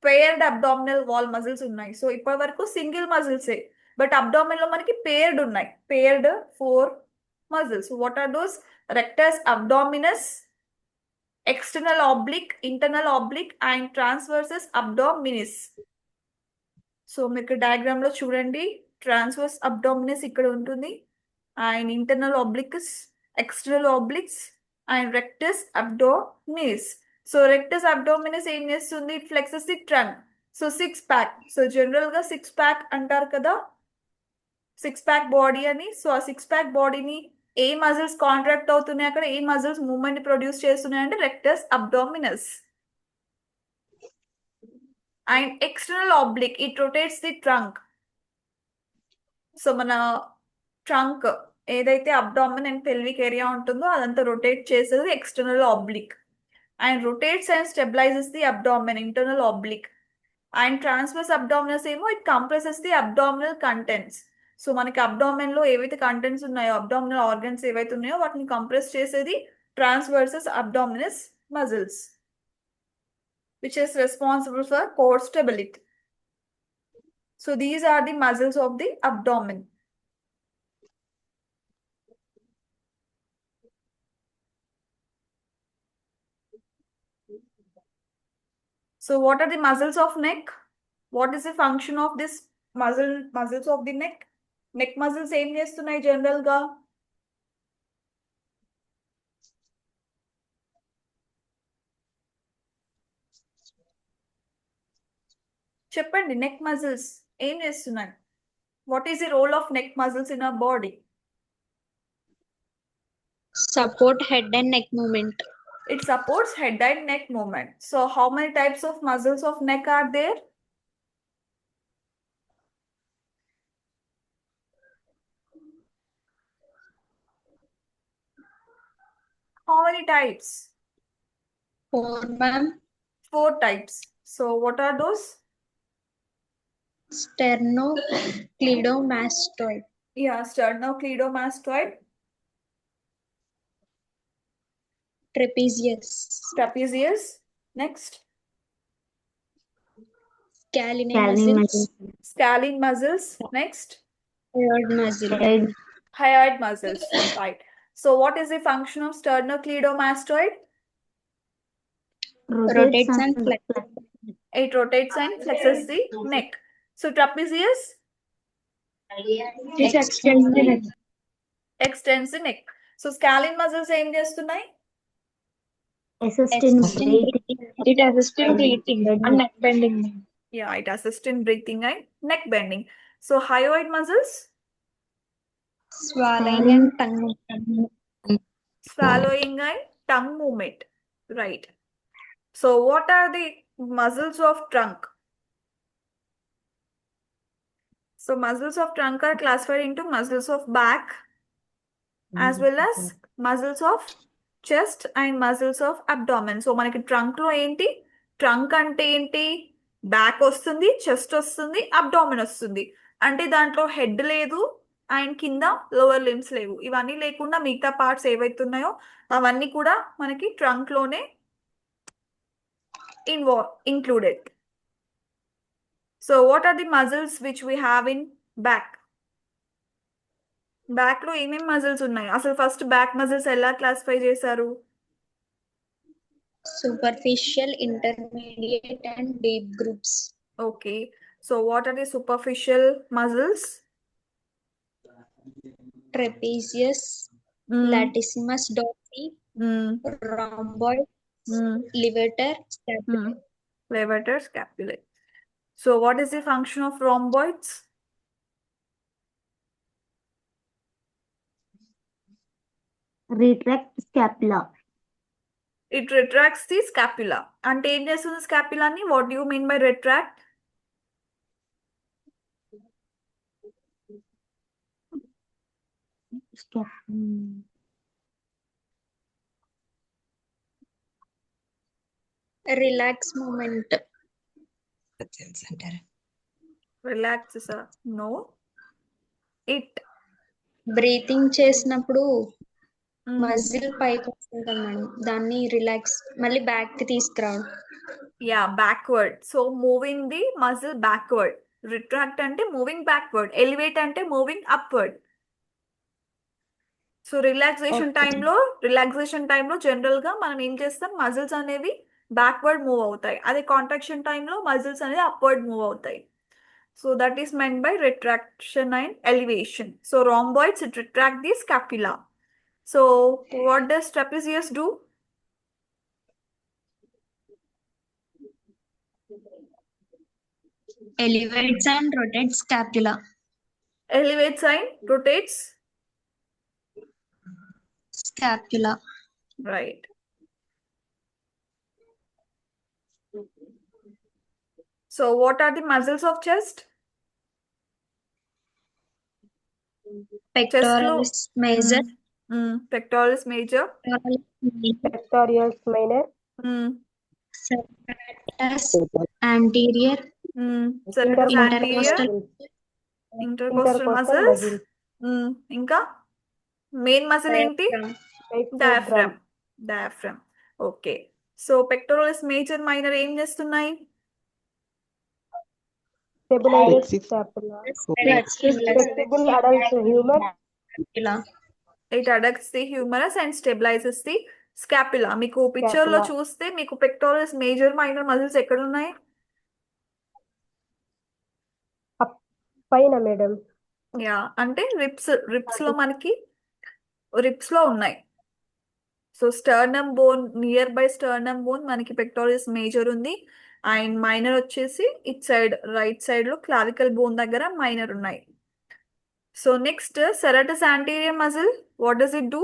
పేర్డ్ అబ్డామినల్ వాల్ మజిల్స్ ఉన్నాయి. సో ఇప్పటి వరకు సింగిల్ మజిల్సే, బట్ అబ్డామెన్ లో మనకి పేర్డ్ ఉన్నాయి. Paired 4 muscles. What are those? Rectus abdominis, external oblique, internal oblique and transversus abdominis. So మీకు diagram లో చూడండి, ట్రాన్స్వర్స్ అబ్డామినిస్ ఇక్కడ ఉంటుంది and internal obliques, external obliques and rectus abdominis. So rectus abdominis ఏం చేస్తుంది? It flexes the trunk. So 6 pack. So general గా 6 pack అంటారు కదా, 6 ప్యాక్ బాడీ అని. సో ఆ 6 ప్యాక్ బాడీని ఏ మజిల్స్ కాంట్రాక్ట్ అవుతున్నాయి, అక్కడ ఏ మజిల్స్ మూవ్మెంట్ ప్రొడ్యూస్ చేస్తున్నాయి అంటే rectus abdominis. And external oblique it rotates the trunk. So మన ట్రంక్ ఏదైతే అబ్డామిన్ అండ్ పెల్విక్ ఏరియా ఉంటుందో అదంతా రొటేట్ చేసేది external oblique. And rotates and stabilizes the abdomen, internal oblique. And transversus abdominis ఏమో it compresses the abdominal contents. So మనకి abdomen లో ఏవైతే contents ఉన్నాయో, అబ్డామినల్ ఆర్గన్స్ ఏవైతే ఉన్నాయో వాటిని కంప్రెస్ చేసేది ట్రాన్స్వర్సస్ abdominis muscles which is responsible for core stability. So these are the muscles of the abdomen. So what are the muscles of neck? What is the function of this muscles of the neck? Neck muscles ఏం చేస్తున్నాయి general గా? చెప్పండి, neck muscles ఏం చేస్తున్నాయి? What is the role of neck muscles in our body? Support head and neck movement. It supports head and neck movement. So how many types of muscles of neck are there? How many types? 4, ma'am. 4 types. So what are those? Sternocleidomastoid. Yeah, sternocleidomastoid, Trapezius. trapezius. Next, Scalene Scalene muscles. muscles. scalene muscles. Next, Hyoid muscle. Head. hyoid muscles. Right. So what is the function of sternocleidomastoid? Rotates and flexes. It rotates and flexes the neck. So trapezius It extends the neck. extends the neck. So scalene muscles ఏం చేస్తున్నాయి? Assist in Assist in breathing. breathing. It assists in breathing and neck bending. Yeah, it assists in breathing and neck bending. So hyoid muscles, Swallowing and tongue. swallowing and tongue movement. Right. So what are the muscles of trunk? So muscles of trunk are classified into muscles of back as well as muscles of chest and muscles of abdomen. So మనకి trunk లో ఏంటి? Trunk అంటే ఏంటి? Back వస్తుంది, chest వస్తుంది, abdomen వస్తుంది. అంటే దాంట్లో హెడ్ లేదు అండ్ కింద లోవర్ లిమ్స్ లేవు. ఇవన్నీ లేకుండా మిగతా పార్ట్స్ ఏవైతే ఉన్నాయో అవన్నీ కూడా మనకి ట్రంక్ లోనే included. So what are the muscles which we have in back? Back లో ఏమేమి మజిల్స్ ఉన్నాయి? అసలు ఫస్ట్ బ్యాక్ మజిల్స్ ఎలా క్లాసిఫై చేశారు? Superficial, intermediate, and deep groups. Okay. So what are the superficial muscles? Trapezius, latissimus dorsi, rhomboid, levator, scapulae. Levator, scapulae. So what is the function of rhomboids? Retract scapula. It retracts the scapula. అంటే ఏం చేస్తుంది స్కాపులాని? What do you mean by retract? Relax movement. Relaxes. No. It. Breathing చేసినప్పుడు muscle పైకి వస్తుంది కదా madam, దాన్ని relax మళ్ళీ back కి తీసుకురావడం. Yeah, backward. So moving the muscle backward. Retract అంటే moving backward. Elevate అంటే moving upward. సో రిలాక్సేషన్ టైంలో జనరల్ గా మనం ఏం చేస్తాం? మజిల్స్ అనేవి బ్యాక్వర్డ్ మూవ్ అవుతాయి. అదే కాంట్రాక్షన్ టైంలో మజిల్స్ అనేది అప్వర్డ్ మూవ్ అవుతాయి. So that is meant by retraction and elevation. So rhomboids it retract the scapula. So what does trapezius do? Elevates and rotates scapula. Elevates and rotates Scapula. right. So what are the muscles of chest? Pectoralis major. Pectoralis major. Pectoralis minor. Serratus anterior. Serratus anterior. Intercostal muscles. ఇంకా main muscle ఏంటి? Diaphragm. Okay. So pectoralis major minor ఏం చేస్తున్నాయి? Stabilizes scapula. Flexible adult humor. It adducts the humerus and stabilizes the scapula. మీకు picture లో చూస్తే మీకు పెక్టోరలిస్ major minor muscles ఎక్కడ ఉన్నాయి? పైన మేడం. యా, అంటే రిప్స్ లో మనకి రిప్స్ లో ఉన్నాయి. So sternum bone, near by sternum bone మనకి పెక్టోరలిస్ మేజర్ ఉంది. అండ్ మైనర్ వచ్చేసి ఇట్ సైడ్ రైట్ సైడ్ లో క్లావికల్ బోన్ దగ్గర మైనర్ ఉన్నాయి. So next serratus anterior muscle, what does it do?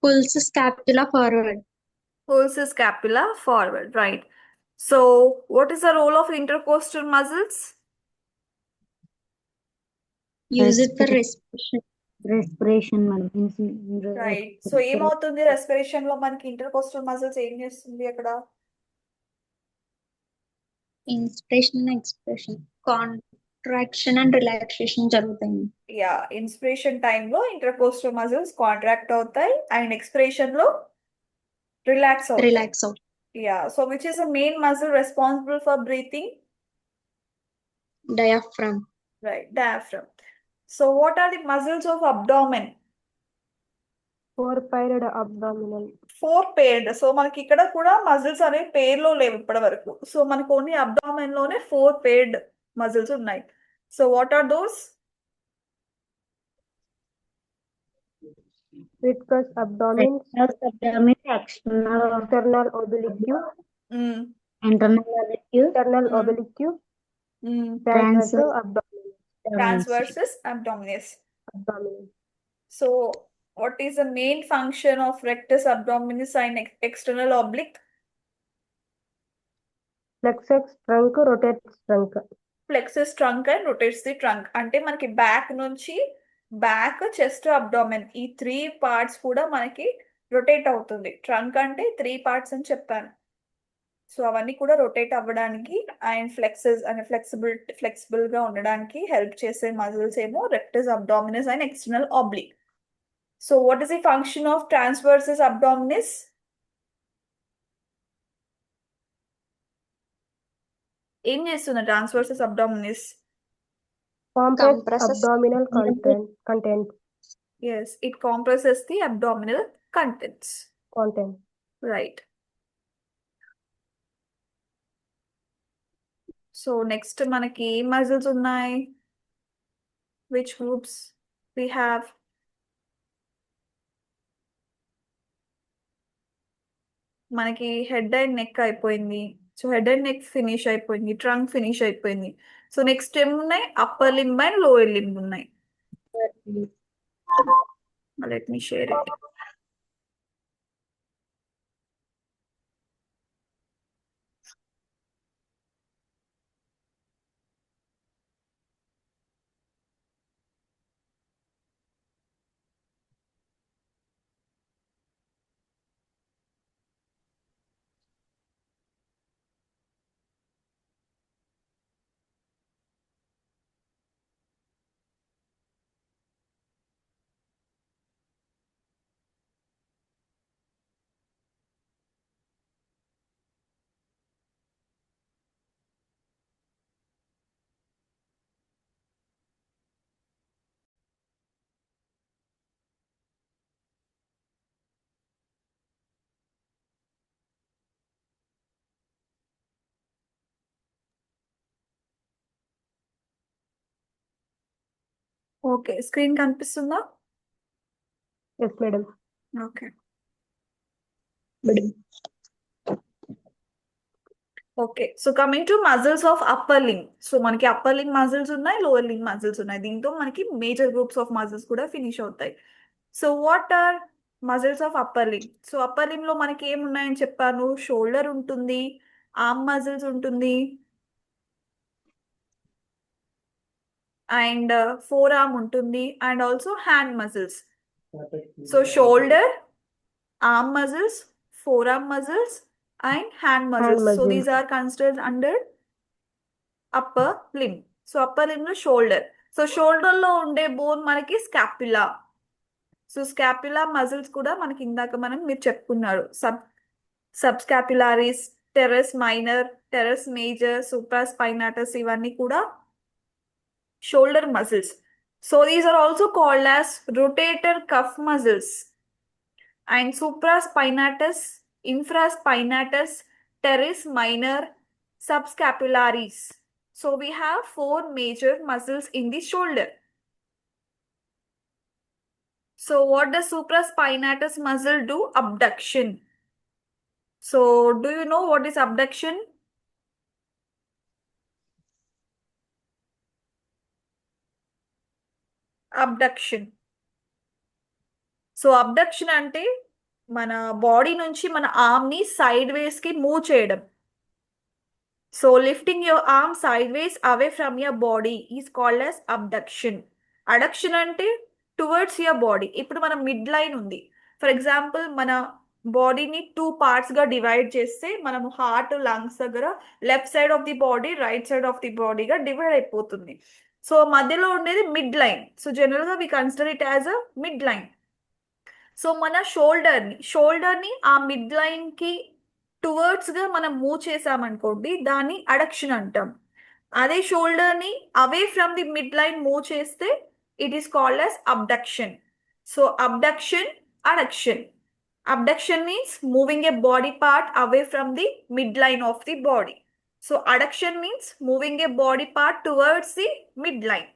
Pulls scapula forward. Pulls the scapula forward, right. So, what is the role of intercostal muscles? Use it for respiration. Respiration, madam. Right. So, ఏమవుతుంది respiration లో మనకి intercostal muscles ఏం చేస్తుంది అక్కడ? Inspiration and expression. Contraction and relaxation జరుగుతాయి. Yeah, inspiration టైంలో intercostal muscles contract అవుతాయి and expiration లో రిలాక్స్ అవుతాయి. రిలాక్స్ అవుతాయి. Yeah, so which is the main muscle responsible for breathing? Diaphragm. Right, diaphragm. So, what are the muscles of abdomen? Four-paired abdominal. Four paired. So మనకి ఇక్కడ కూడా muscles అనేవి పేర్లో లేవు ఇప్పటి వరకు. సో మనకు ఓన్లీ అబ్డామెన్ లోనే ఫోర్ పేర్డ్ మజిల్స్ ఉన్నాయి. So what are those? Viscous abdomen, Abdomen, external external oblique, internal oblique, internal oblique, transverse abdomen. Transversus abdominis. Abdomen. So what is the main function of rectus abdominis and external oblique? Flexes trunk, rotates trunk. Flexes trunk and rotates the trunk. అంటే మనకి back నుంచి back, chest, abdomen ఈ 3 parts కూడా మనకి rotate అవుతుంది. Trunk అంటే 3 parts అని చెప్పాను. సో అవన్నీ కూడా రొటేట్ అవ్వడానికి అండ్ ఫ్లెక్సెస్ అండ్ ఫ్లెక్సిబుల్ గా ఉండడానికి హెల్ప్ చేసే మజిల్స్ ఏమో rectus abdominis and external oblique. So what is the function of transversus abdominis? ఏం చేస్తుంది transversus abdominis? Compress abdominal content. Yes, it compresses the abdominal contents. Content. Right. So next మనకి ఏ మజిల్స్ ఉన్నాయి? Which groups we have? మనకి head and neck అయిపోయింది. So head and neck finish అయిపోయింది, trunk finish అయిపోయింది. సో నెక్స్ట్ ఏమున్నాయి? Upper limb and lower limb ఉన్నాయి. Let me share it. Okay, screen కనిపిస్తుందా? Yes, madam. Okay. Okay, so coming to muscles of upper limb. So మనకి upper limb muscles ఉన్నాయి, lower limb muscles ఉన్నాయి. దీంతో మనకి major groups of muscles కూడా finish అవుతాయి. So what are muscles of upper limb? So upper limb లో మనకి ఏమున్నాయని చెప్పాను? షోల్డర్ ఉంటుంది, ఆర్మ్ మజిల్స్ ఉంటుంది అండ్ ఫోర్ ఆర్మ్ ఉంటుంది and also hand muscles. So shoulder, arm muscles, forearm muscles, and hand muscles. So muscles. these are considered under upper limb. So upper limb లో shoulder. So shoulder లో ఉండే bone మనకి scapula. So scapula muscles కూడా మనకి ఇందాక మీరు చెప్పుకున్నారు. Subscapularis, teres minor, teres major, supraspinatus ఇవన్నీ కూడా shoulder muscles. So these are also called as rotator cuff muscles. And supraspinatus, infraspinatus, teres minor, subscapularis. So we have 4 major muscles in the shoulder. So what does supraspinatus muscle do? Abduction. So do you know what is abduction? Abduction. So abduction అంటే మన body నుంచి మన arm ని side వేస్ కి move చేయడం. So lifting your arm sideways away from your body is called as abduction. Adduction అంటే towards your body. ఇప్పుడు మన మిడ్ లైన్ ఉంది. ఫర్ ఎగ్జాంపుల్ మన బాడీని 2 పార్ట్స్గా డివైడ్ చేస్తే మనము హార్ట్ లంగ్స్ దగ్గర left side of the body right side of the బాడీగా డివైడ్ అయిపోతుంది. సో మధ్యలో ఉండేది మిడ్ లైన్. సో జనరల్గా we consider it as a mid line. So మన షోల్డర్ని ఆ మిడ్ లైన్కి టువర్డ్స్గా మనం మూవ్ చేసామనుకోండి, దాన్ని అడక్షన్ అంటాం. అదే షోల్డర్ని away from the mid line move చేస్తే it is called as abduction. So abduction, adduction. Abduction means moving a body part away from the midline of the body. So adduction means moving a body part towards the midline.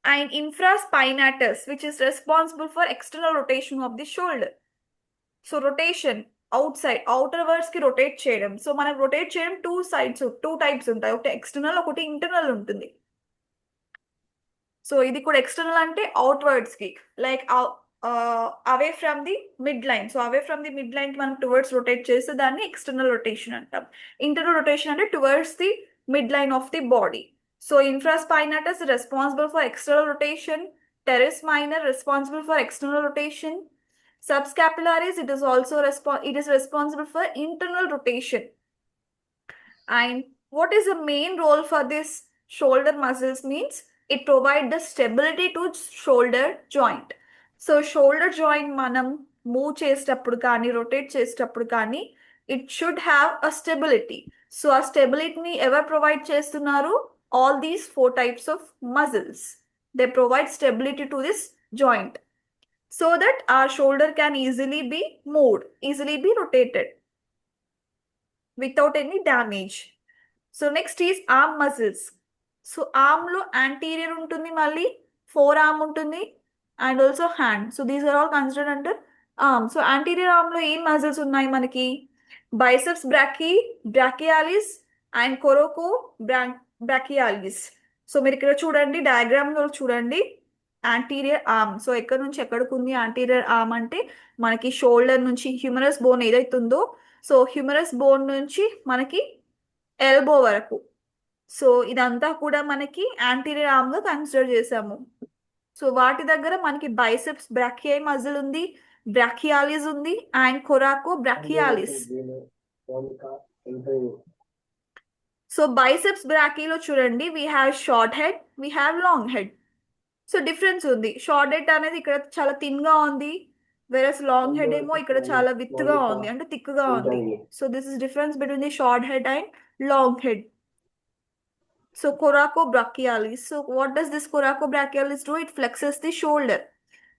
And infraspinatus, which is responsible for external rotation of the shoulder. So rotation, outside, outerwards ki rotate చేయడం. So మనం rotate చేయడం two types ఉంటాయి. ఒకటి external, ఒకటి internal ఉంటుంది. So ఇది కూడా external అంటే అవుట్వర్డ్స్ కి, like away from the mid line. So away from the mid line కి మనం టువర్డ్స్ రొటేట్ చేస్తే దాన్ని ఎక్స్టర్నల్ రొటేషన్ అంటాం. ఇంటర్నల్ రొటేషన్ అంటే towards the mid line of the body. So infraspinatus is responsible for external rotation. Teres minor responsible for external rotation. Subscapularis, it is responsible for internal rotation. And what is the main role for this shoulder muscles means it provides the stability to shoulder joint. So shoulder joint మనం move చేసేటప్పుడు కానీ rotate చేసేటప్పుడు కానీ it should have a stability. So ఆ స్టెబిలిటీని ఎవరు provide చేస్తున్నారు? All these 4 types of muscles, they provide stability to this joint so that our shoulder can easily be moved, easily be rotated without any damage. So next is arm muscles. So arm లో anterior ఉంటుంది, మళ్ళీ forearm ఉంటుంది, and also hand. So these are all considered under arm. So anterior arm లో ఏం muscles ఉన్నాయి మనకి? Biceps brachialis and coracobrachialis. So మీరు ఇక్కడ చూడండి, డయాగ్రామ్ లో చూడండి యాంటీరియర్ ఆర్మ్. సో ఎక్కడి నుంచి ఎక్కడికి ఉంది యాంటీరియర్ ఆర్మ్ అంటే మనకి షోల్డర్ నుంచి హ్యూమరస్ బోన్ ఏదైతుందో, సో హ్యూమరస్ బోన్ నుంచి మనకి ఎల్బో వరకు. సో ఇదంతా కూడా మనకి యాంటీరియర్ ఆర్మ్ గా కన్సిడర్ చేసాము. సో వాటి దగ్గర మనకి బైసెప్స్ బ్రాకియాయి మజిల్ ఉంది, బ్రాకియాలిస్ ఉంది, అండ్ కొరాకో బ్రాకియాలిస్. సో బైసెప్స్ బ్రాకీలో చూడండి, we have short head, we have long head. So difference ఉంది. షార్ట్ హెడ్ అనేది ఇక్కడ చాలా థిన్ గా ఉంది, వెరస్ లాంగ్ హెడ్ ఏమో ఇక్కడ చాలా విత్ గా ఉంది, అంటే థిక్ గా ఉంది. So this is difference between the short head and long head. So coracobrachialis. So what does this coracobrachialis do? It flexes the shoulder.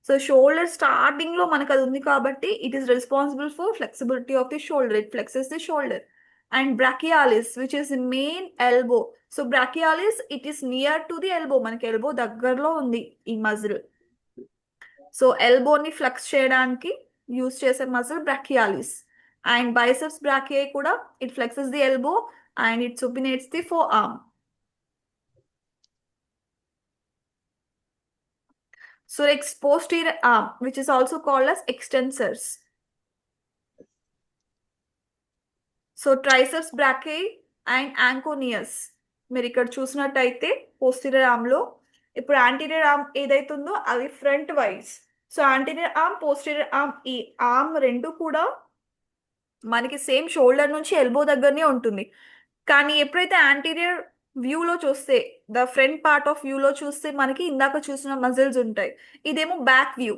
So shoulder starting lo manaku adi undi kabatti it is responsible for flexibility of the shoulder. It flexes the shoulder. And brachialis, which is the main elbow. So brachialis, it is near to the elbow. Manaki elbow దగ్గరలో ఉంది ఈ muscle. So elbow ని flex చేయడానికి use చేసే muscle brachialis. And biceps brachii kuda it flexes the elbow and it supinates the forearm. So next, posterior arm, which is also called as extensors. So triceps brachii and anconeus. మీరు ఇక్కడ చూసినట్టయితే posterior arm లో ఇప్పుడు anterior arm ఏదైతుందో అవి front wise. So anterior arm, posterior arm, ఈ arm రెండు కూడా మనకి సేమ్ షోల్డర్ నుంచి ఎల్బో దగ్గరనే ఉంటుంది. కానీ ఎప్పుడైతే యాంటీరియర్ వ్యూలో చూస్తే, ద ఫ్రంట్ పార్ట్ ఆఫ్ వ్యూలో చూస్తే మనకి ఇందాక చూసిన మజిల్స్ ఉంటాయి. ఇదేమో బ్యాక్ వ్యూ.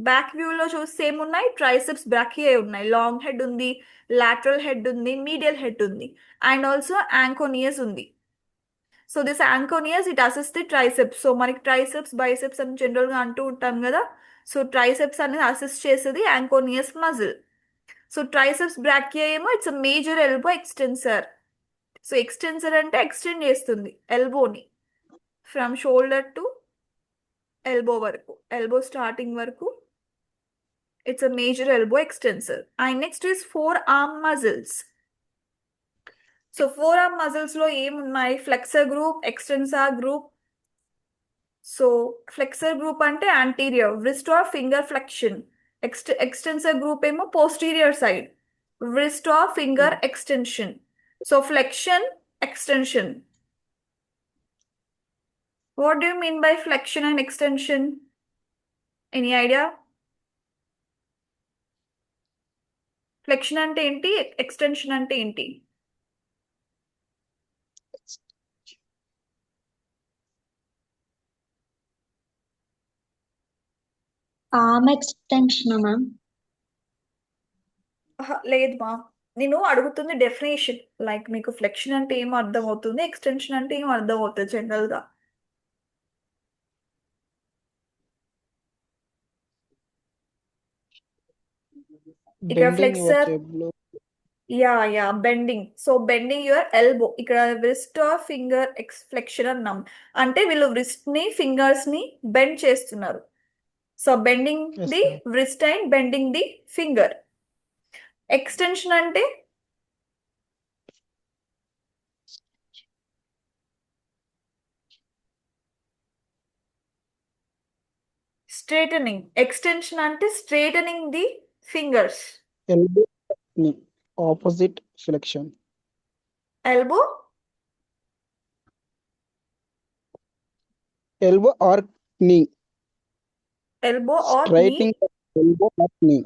బ్యాక్ వ్యూలో చూస్తే ఏమున్నాయి? ట్రైసెప్స్ బ్రాకియాయి ఉన్నాయి, లాంగ్ హెడ్ ఉంది, లాటరల్ హెడ్ ఉంది, మీడియల్ హెడ్ ఉంది, అండ్ ఆల్సో యాంకోనియస్ ఉంది. So this anconeus it assist the triceps. So మనకి ట్రైసెప్స్ బైసెప్స్ అని జనరల్గా అంటూ ఉంటాం కదా. సో ట్రైసెప్స్ అనేది అసిస్ట్ చేసేది యాంకోనియస్ మజిల్. సో ట్రైసెప్స్ బ్రాకియాయి ఏమో it's a major elbow extensor. So extensor అంటే ఎక్స్టెండ్ చేస్తుంది ఎల్బోని ఫ్రమ్ షోల్డర్ టు ఎల్బో వరకు, ఎల్బో స్టార్టింగ్ వరకు. It's a major elbow extensor. And next is four arm muscles. So four arm muscles లో ఏమున్నాయి? Flexor group, extensor group. So flexor group అంటే anterior, wrist or finger flexion. Extensor group ఏమో posterior side, wrist or finger extension. So flexion, extension. What do you mean by flexion and extension? Any idea? Flexion అంటే ఏంటి, extension అంటే ఏంటి? Arm extension ma'am. లేదు మా, నేను అడుగుతుంది definition. Like మీకు ఫ్లెక్షన్ అంటే ఏం అర్థం అవుతుంది, ఎక్స్టెన్షన్ అంటే ఏం అర్థం అవుతుంది జనరల్ గా? ఇక్కడ Bending flexor, vertebral. Yeah bending. So bending your elbow. ఇక్కడ రిస్ట్ ఆర్ ఫింగర్ ఫ్లెక్షన్ అన్నాం అంటే వీళ్ళు రిస్ట్ ని ఫింగర్స్ ని బెండ్ చేస్తున్నారు. So bending Yes, the ma'am. Wrist and bending the finger. Extension అంటే స్ట్రైటనింగ్. ఎక్స్టెన్షన్ అంటే straightening the fingers. Elbow knee. Opposite flexion. Elbow Elbow or knee. Elbow or knee. Straightening the elbow or knee.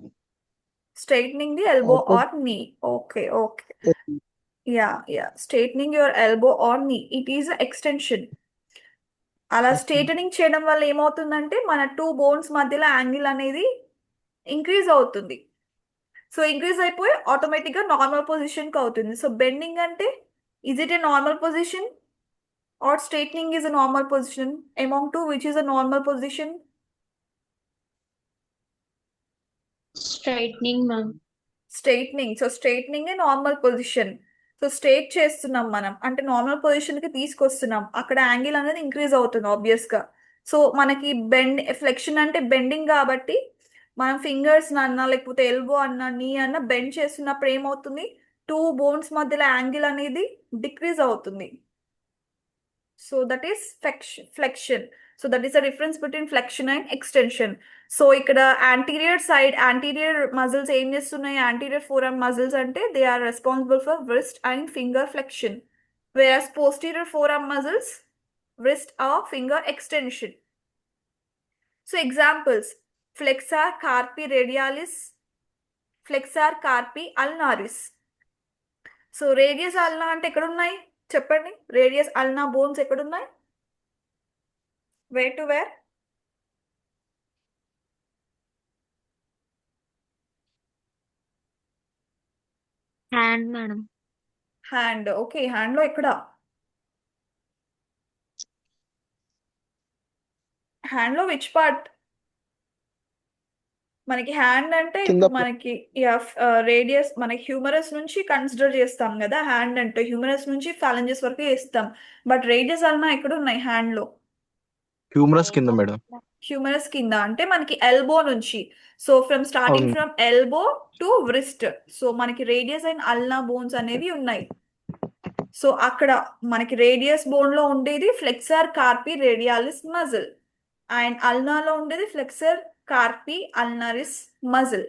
Straightening the elbow Opposite. Or knee. Okay. Yes, ma'am. Yeah straightening your elbow or knee, it is extension. అలా Yes, ma'am. Straightening చేయడం వల్ల ఏమవుతుందంటే మన two bones మధ్యలో angle అనేది increase అవుతుంది. So increase అయిపోయి ఆటోమేటిక్గా నార్మల్ పొజిషన్కి అవుతుంది. సో బెండింగ్ అంటే is it a normal position or straightening is a normal position? Among two which is a normal position? Straightening ma'am. Straightening. So straightening normal position. So straight చేస్తున్నాం మనం అంటే normal position కి తీసుకొస్తున్నాం, అక్కడ angle అనేది increase అవుతుంది obvious గా. So మనకి బెండ్ ఫ్లెక్షన్ అంటే బెండింగ్ కాబట్టి మనం ఫింగర్స్ అన్నా లేకపోతే ఎల్బో అన్నా నీ అన్నా బెండ్ చేస్తున్నప్పుడు ఏమవుతుంది, టూ బోన్స్ మధ్యలో యాంగిల్ అనేది డిక్రీజ్ అవుతుంది. So that is flexion. So that is the difference between flexion and extension. So ఇక్కడ యాంటీరియర్ మజిల్స్ ఏం చేస్తున్నాయి, యాంటీరియర్ ఫోర్ ఆర్మ్ మజిల్స్ అంటే they are responsible for wrist and finger flexion, whereas posterior forearm muscles wrist or finger extension. So examples: flexor carpi radialis, flexor carpi ulnaris. So radius ulna అంటే ఎక్కడున్నాయి చెప్పండి? Radius ulna bones ఎక్కడున్నాయి? Where to where? Hand madam. Hand. Okay, hand లో ఎక్కడ? Hand లో which part? మనకి hand అంటే కింద ఇప్పుడు మనకి రేడియస్ మనకి హ్యూమరస్ నుంచి కన్సిడర్ చేస్తాం కదా హ్యాండ్ అంటే, హ్యూమరస్ నుంచి ఫాలంజెస్ వరకు చేస్తాం. బట్ రేడియస్ అల్నా ఎక్కడ ఉన్నాయి హ్యాండ్ లో? హ్యూమరస్ కింద మేడం. హ్యూమరస్ కింద అంటే మనకి ఎల్బో నుంచి. సో స్టార్టింగ్ అవును. From elbow to wrist. So మనకి రేడియస్ అండ్ అల్నా బోన్స్ అనేవి ఉన్నాయి. సో అక్కడ మనకి రేడియస్ బోన్ లో ఉండేది flexor carpi radialis muscle and అల్నాలో ఉండేది flexor carpi ulnaris muscle.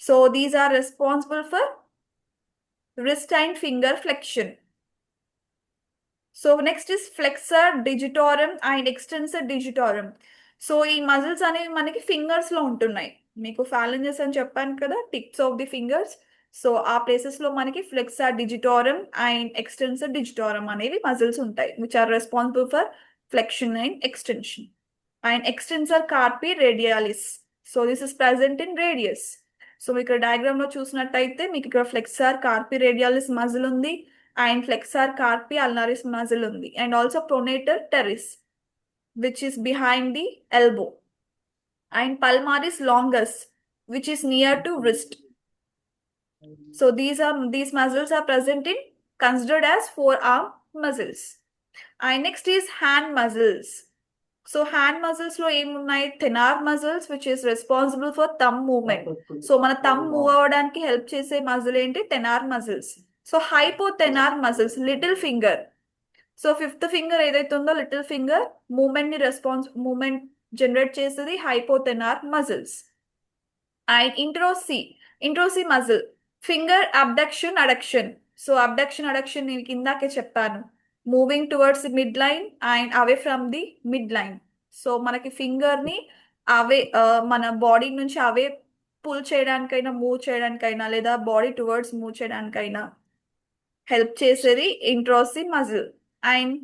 So these are responsible for wrist and finger flexion. So next is flexor digitorum and extensor digitorum. So ఈ muscles అనేవి మనకి fingers లో ఉంటున్నాయి. మీకు ఫాలంజెస్ అని చెప్పాను కదా, tips of the fingers. So ఆ ప్లేసెస్ లో మనకి flexor digitorum and extensor digitorum అనేవి మజిల్స్ ఉంటాయి which are responsible for flexion and extension. And extensor carpi radialis. So this is present in radius. So ఇక్కడ డయాగ్రామ్ లో చూసినట్టయితే మీకు ఇక్కడ ఫ్లెక్సర్ కార్పి రేడియాలిస్ మజిల్ ఉంది and flexor carpi ulnaris muscle ఉంది and also pronator teres which is behind the elbow and palmaris longus which is near to wrist. So these muscles are present in considered as forearm muscles. And next is hand muscles. So hand muscles లో ఏమున్నాయి? thenar muscles which is responsible for thumb movement. So మన thumb move అవ్వడానికి help చేసే muscle ఏంటి? thenar muscles. So hypothenar muscles, little finger. So fifth finger ఏదైతే ఉందో little finger movement generate చేసేది hypothenar muscles. And interossei muscle, finger abduction adduction. So abduction adduction నేను కిందాకే చెప్పాను, moving towards the mid line and away from the mid line. So మనకి ఫింగర్ని అవే మన body నుంచి అవే పుల్ చేయడానికైనా మూవ్ చేయడానికైనా లేదా బాడీ టువర్డ్స్ మూవ్ చేయడానికైనా హెల్ప్ చేసేది interossei muscle. And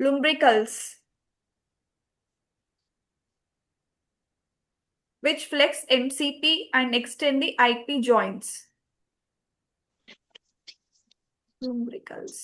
lumbricals which flex MCP and extend the IP joints. Lumbricals.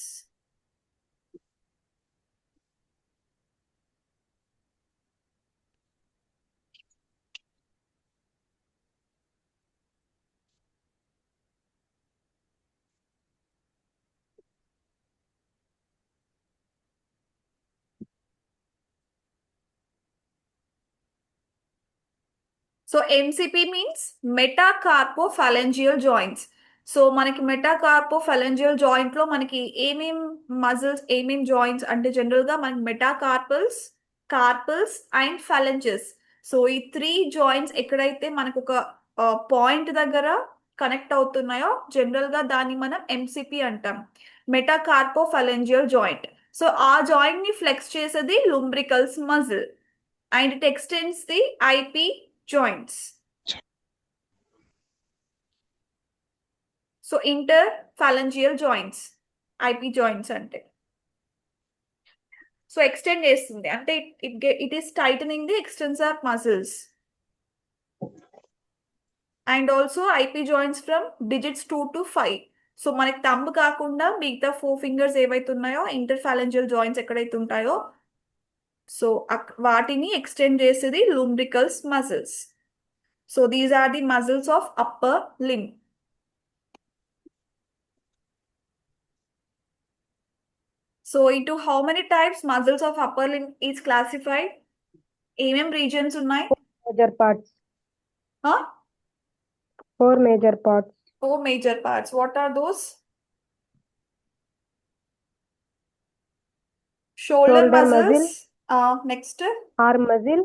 So MCP means metacarpophalangeal joints. So మనకి మెటాకార్పోఫాలెంజియల్ జాయింట్ లో మనకి ఏమేం మజిల్స్ ఏమేం జాయింట్స్ అంటే జనరల్ గా మనకి metacarpals, carpals and phalanges. So ఈ 3 జాయింట్స్ ఎక్కడైతే మనకు ఒక పాయింట్ దగ్గర కనెక్ట్ అవుతున్నాయో జనరల్ గా దాన్ని మనం MCP అంటాం, మెటాకార్పోఫాలెంజియల్ జాయింట్. సో ఆ జాయింట్ ని ఫ్లెక్స్ చేసేది lumbricals muscle and it extends the IP joints. So interphalangeal joints, IP joints అంటే. సో ఎక్స్టెండ్ చేస్తుంది అంటే it is tightening the extensor muscles. And also IP joints from digits 2 to 5. So మనకి thumb కాకుండా మిగతా 4 fingers ఏవైతే ఉన్నాయో ఇంటర్ఫాలెంజియల్ joints ఎక్కడైతే ఉంటాయో సో వాటిని ఎక్స్టెండ్ చేసేది lumbricals muscles. So these are the muscles of upper limb. So into how many types muscles of upper limb is classified? ఏమేం regions ఉన్నాయి? Major parts. Huh? 4 major parts. 4 major parts. What are those? Shoulder muscles. Next. Arm muscle.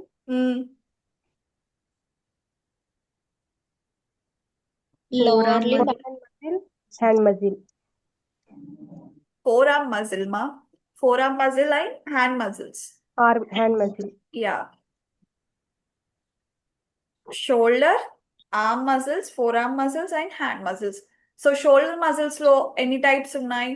lower limb, muscle. Hand muscle. Forearm muscle ma. Forearm muscle and hand muscles. Arm, hand muscle. Yeah. Shoulder, arm muscles, forearm muscles and hand muscles. So shoulder muscles లో ఎన్ని types ఉన్నాయి?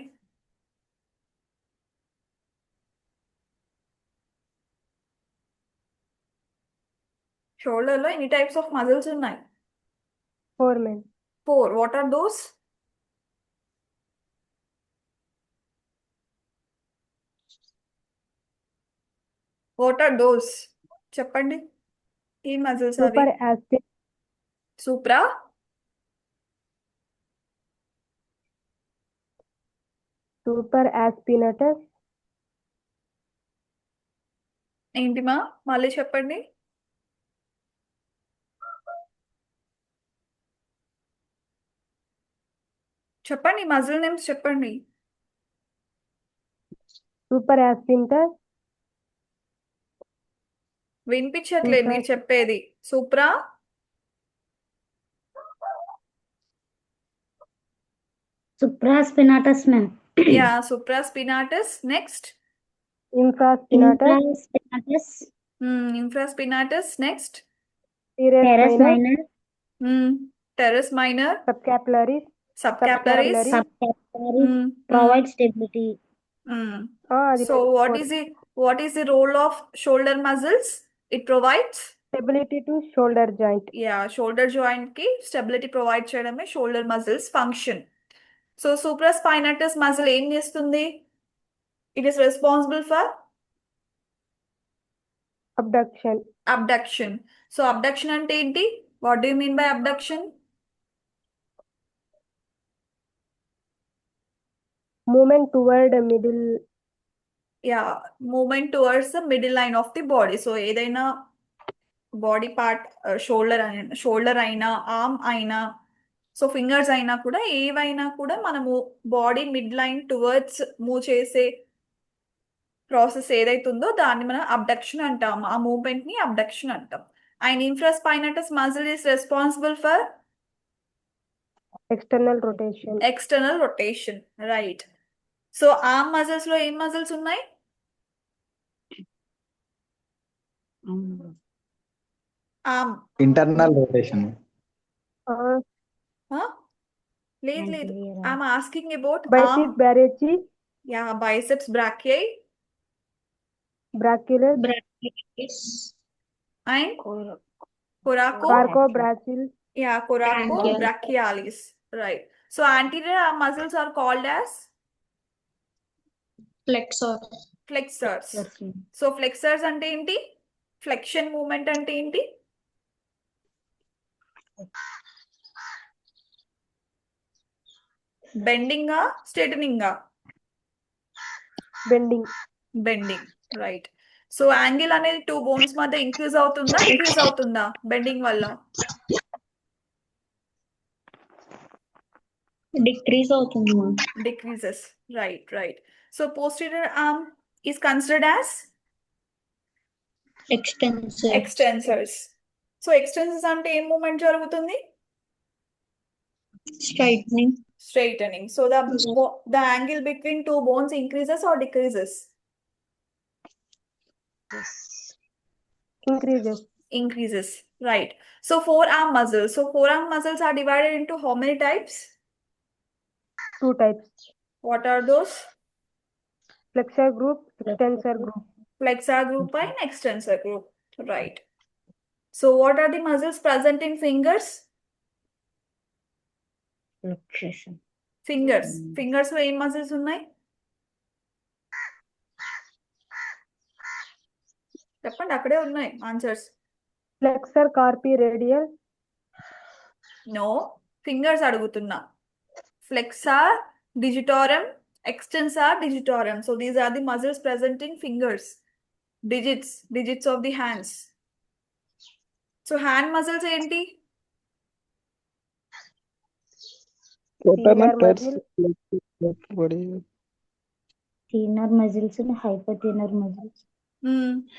Shoulder లో ఎన్ని types of muscles ఉన్నాయి? 4 men. 4. What are those? What are those? చెప్పండి. ఈ muscles అవి? Super aspin. Supra. Super aspinatus. ఏంటి మా మళ్ళీ చెప్పండి. చెప్పండి మజిల్ నేమ్స్ చెప్పండి. Super aspinatus. వినిపించట్లేదు మీరు చెప్పేది. Supra. supraspinatus ma'am. Yeah, supraspinatus. Next. Infraspinatus. Infraspinatus. Next. Teres minor. Teres minor. Subcapularis. Subcapularis. Provide stability. So what is the role of shoulder muscles? It provides stability to shoulder joint. Yeah, shoulder joint ki stability provide చేయడమే shoulder muscles function. So supraspinatus muscle ఏం చేస్తుంది? It is responsible for abduction. Abduction. So abduction అంటే ఏంటి? What do you mean by abduction? Movement toward the middle. Yeah, movement towards the middle line of the body. So ఏదైనా body part shoulder అయినా arm అయినా so fingers అయినా కూడా ఏవైనా కూడా మనము body mid line towards move చేసే process ఏదైతుందో దాన్ని మనం అబ్డక్షన్ అంటాం. ఆ మూవ్మెంట్ ని అబ్డక్షన్ అంటాం. And infraspinatus muscle is responsible for external rotation, external rotation, right. So arm muscles లో ఏం మజిల్స్ ఉన్నాయి? ఆర్మ్. Internal rotation. లేదు లేదు, I'm asking about bicep arm. brachii, yeah, biceps brachii brachialis, Brachialis. And coraco. coracobrachal, Yeah, coraco Brachialis. brachialis. Right. So anterior arm muscles are called as Flexor. flexors. So flexors అంటే ఏంటి? Flexion moment అంటే ఏంటి? బెండింగా స్ట్రైటనింగా? bending, bending, right. So angle అనేది two bones మధ్య increase అవుతుందా decrease అవుతుందా bending వల్ల? Decrease అవుతుంది ma'am. Decreases. Right, right. So posterior arm is considered as Extensor. extensors. So extensors అంటే ఏం మూమెంట్ జరుగుతుంది? Straightening. Straightening. So the angle between two bones increases or decreases? increases, Increases. Right. So forearm muscles. So forearm muscles are divided into how many types? 2 types, What are those? flexor group, extensor group, Flexor group and extensor group. Right. So what are the muscles present in fingers? Fingers. Fingers లో ఏం muscles ఉన్నాయి? చెప్పండి, అక్కడే ఉన్నాయి answers. flexor carpi radial, no, fingers అడుగుతున్నా. Flexor digitorum, extensor digitorum. So these are the muscles present in fingers. Digits of the hands. So hand muscles ఏంటి? Quaternion ters muscle, thenar muscles and hypothenar muscles.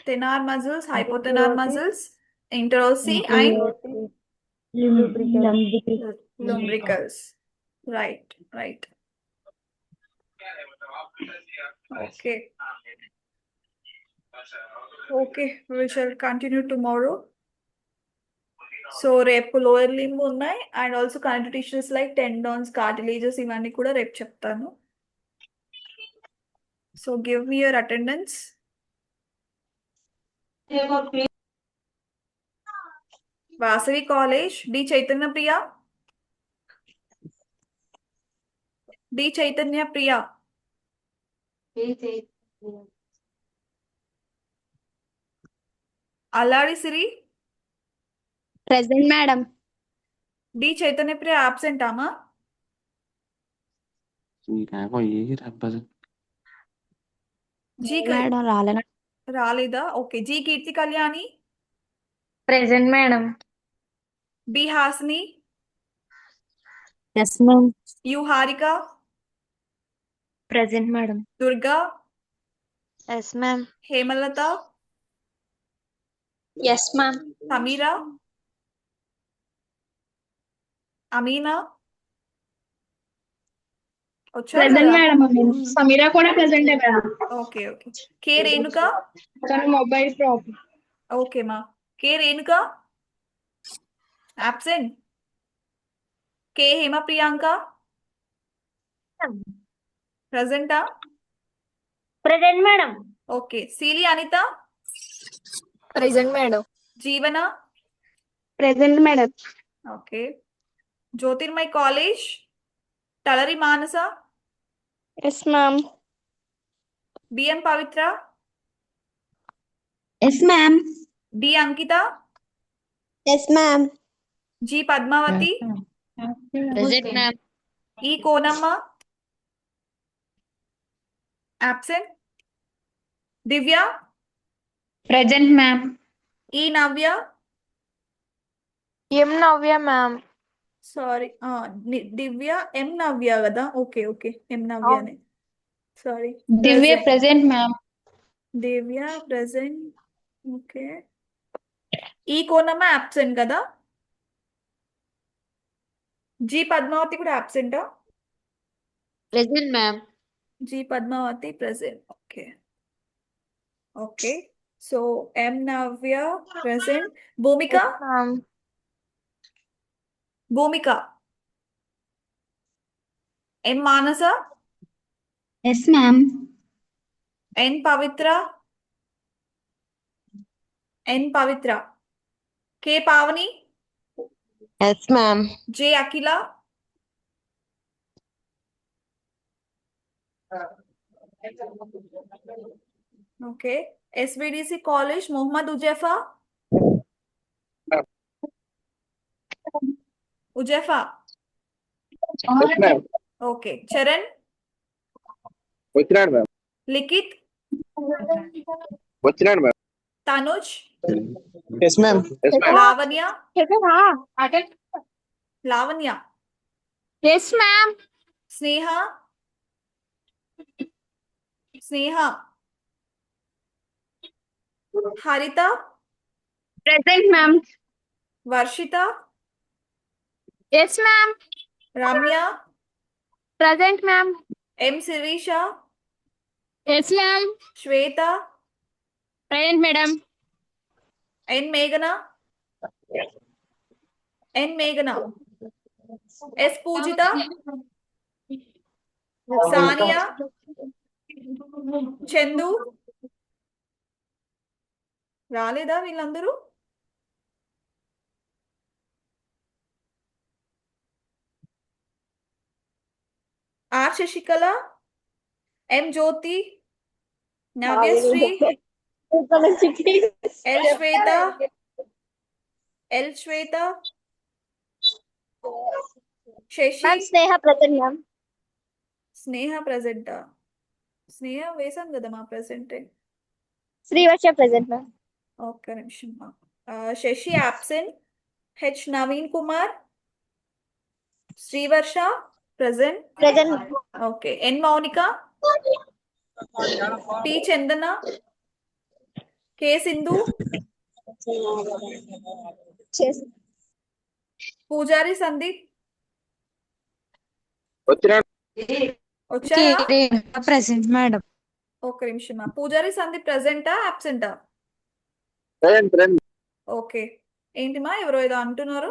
Thenar muscles, hypothenar muscles, interossei and lumbricals. Right, right. Okay. Okay, we shall continue tomorrow. So రేపు lower limb ఉన్నాయి and also connective tissues like tendons, cartilages ఇవన్నీ కూడా రేపు చెప్తాను. So give me your attendance. Vasavi college, D Chaitanya Priya, D Chaitanya Priya, Alladi Siri, Present madam. D Chaitanya Priya absent ఆమా? జీ Madam రాలేనా? రాలేదా? Okay. G Keerthi Kalyani, Present madam. B Hasini, Yes ma'am. U Harika, Present madam. Durga, Yes ma'am. Hemalatha, Yes ma'am. Sameera, Ameena వచ్చారు present కదా? మేడం. సమీరా కూడా ప్రెసెంటే madam. Okay okay. K Renuka, తన mobile problem. Okay మా. K Renuka absent. K Hema Priyanka ప్రెసెంటా? Present madam. Okay. Sili Anitha, Present madam. Jeevana, present madam. Okay. Jyothirmayi college, Talari Manasa, yes ma'am. BM Pavithra, Yes, ma'am. D Ankitha, Yes, ma'am. G Padmavathi, Present ma'am. E Konamma absent. Divya, present ma'am. E Navya, ఎం నవ్య ma'am. Sorry దివ్య M Navya కదా? Okay okay, M నవ్యనే, sorry. Divya present ma'am. Divya present, okay. E Konamma absent కదా? G Padmavathi కూడా అబ్సెంటా? Present ma'am. G Padmavathi present. Okay okay. So M Navya present. Bhoomika Bhoomika. M Manasa. Yes ma'am. N Pavithra. N Pavithra. K Pavani. Yes ma'am. J Akhila. Okay. SVDC college Mohammed Uzaifa. Uzaifa. Yes ma'am. Okay. Charan. వచ్చినాడు ma'am. Likhith. వచ్చినాడు ma'am. Tanuj. Yes ma'am. Yes ma'am. Lavanya. Lavanya. Yes ma'am. స్నేహ. స్నేహ. హరిత. Present ma'am. Varshita. Yes ma'am. Ramya. Present ma'am. ఎం Sirisha. Yes ma'am. శ్వేత. Present madam. ఎన్ మేఘన. ఎన్ మేఘన. Yes పూజిత. సానియా. చందు. రాలేదా వీళ్ళందరూ? Are Sasikala. M Jyothi. Navyasri. L Shweta. L Shweta. Shashi. Sneha present ma'am. స్నేహ ప్రెసెంటా? స్నేహ వేసాం కదా మా ప్రెసెంటే. Srivarsha present ma'am. ఒక్క నిమిషం. Shashi absent. H Naveen Kumar. Srivarsha present. Present. Okay. ఎన్ మౌనిక. టి చందన. కే సింధు. పూజారి సందీప్. వచ్చినాడు. వచ్చారా? Present madam. ఒక్క నిమిషం. పూజారి సందీప్ ప్రెసెంటా అబ్సెంటా? ప్రెసెంట్. ఓకే. ఏంటిమా ఎవరో ఏదో అంటున్నారు?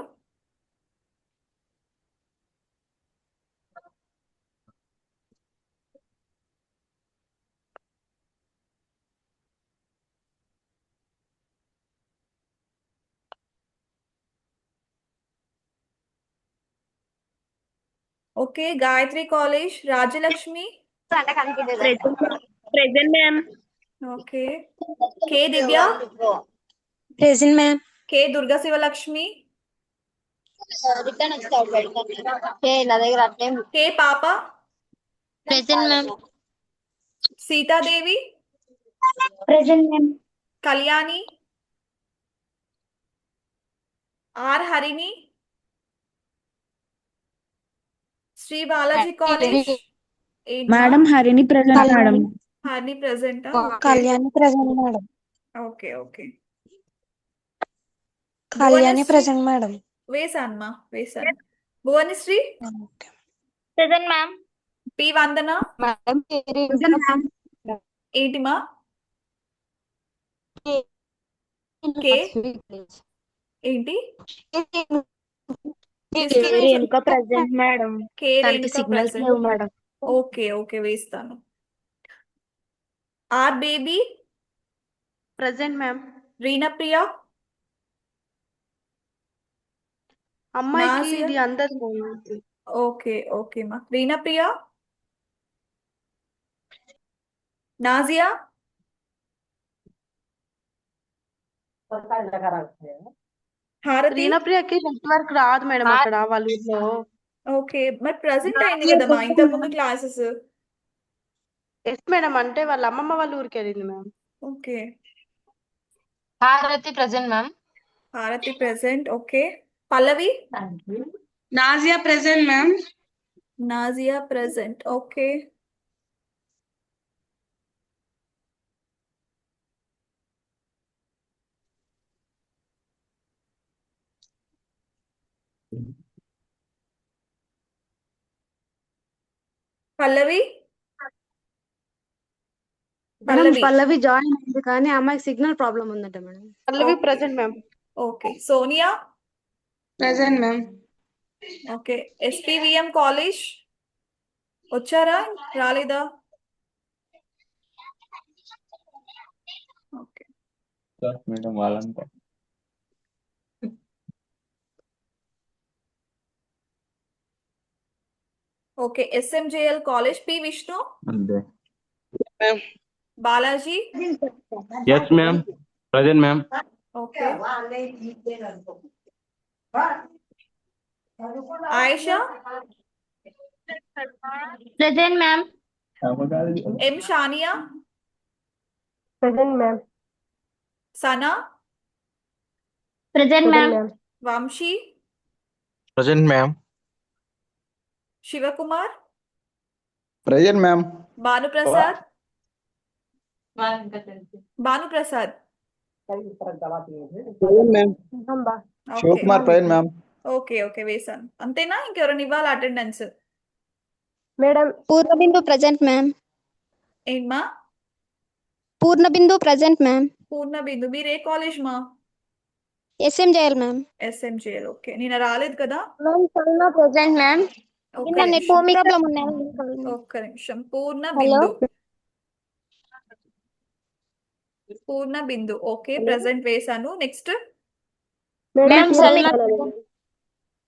Okay. Gayathri college Rajyalakshmi. Present ma'am. Okay. K Divya. Present ma'am. K Durga Sivalakshmi. నా దగ్గర అట్లే కే పాప. Present ma'am. Seethadevi. Present ma'am. Kalyani. R Harini. Sri Balaji college. Madam Harini present madam. Harini ప్రెసెంటా? Kalyani present madam. Okay okay. Kalyani present madam. వేసానమ్మా వేసాను. భువనశ్రీ. Present ma'am. పి వందన. ఏంటిమా? కే ఏంటి? Renuka present madam. కే తనకి రేణుక సిగ్నల్స్ present. లేవు మేడం. ఓకే ఓకే వేస్తాను. R Baby. Present ma'am. Reena Priya. అమ్మాయికి నాసియా. ఇది అందదు. ఓకే ఓకే మా. రీనా ప్రియా. నాజియా. హారతి. రీనాప్రియకి నెట్వర్క్ రాదు మేడం అక్కడ వాళ్ళ ఊర్లో. ఓకే మరి ప్రెసెంట్ అయింది కదా మా ఇంతకు ముందు క్లాసెస్. ఎస్ మేడం, అంటే వాళ్ళ అమ్మమ్మ వాళ్ళ ఊరికి వెళ్ళింది ma'am. Okay. Harathi present ma'am. Harathi present. Okay. Pallavi. Nazia present ma'am. Nazia present. Okay. Pallavi madam Pallavi Pallavi join అయింది కానీ అమ్మాయికి సిగ్నల్ ప్రాబ్లం ఉందంట madam. Pallavi okay present ma'am. Okay Sonia Present ma'am. Okay SPVM college వచ్చారా రాలేదా ఓకే మేడం వాళ్ళంతా okay SMJL college P Vishnu అంతే. Balaji yes ma'am present ma'am. Okay Ayesha Present ma'am. M Shania Present, ma'am. Sana Present Present, ma'am. ma'am. Vamshi present ma'am. Shivkumar Present, ma'am. Bhanuprasad Bhanuprasad Present, ma'am. Hamba. Okay Shivkumar, present, ma'am. Okay okay వేసాను అంతేనా ఇంకెవరైనా ఇవ్వాలి attendance Madam, Purnabindu present ma'am. ఏంటమ్మా Purnabindu present ma'am. పూర్ణ బిందు మీరు ఏ college మా ఎస్ఎంజేఎల్ ma'am. ఎస్ఎంజేఎల్ okay నేను రాలేదు కదా Ma'am, Salma present ma'am. ఒక్క నిన్న నిమిషం నెట్వర్క్ ప్రాబ్లం ఒక్క నిమిషం పూర్ణ Hello? బిందు పూర్ణ బిందు ఓకే ప్రెసెంట్ వేసాను next Madam, Ma'am, P. Salma. Ruksana, madam.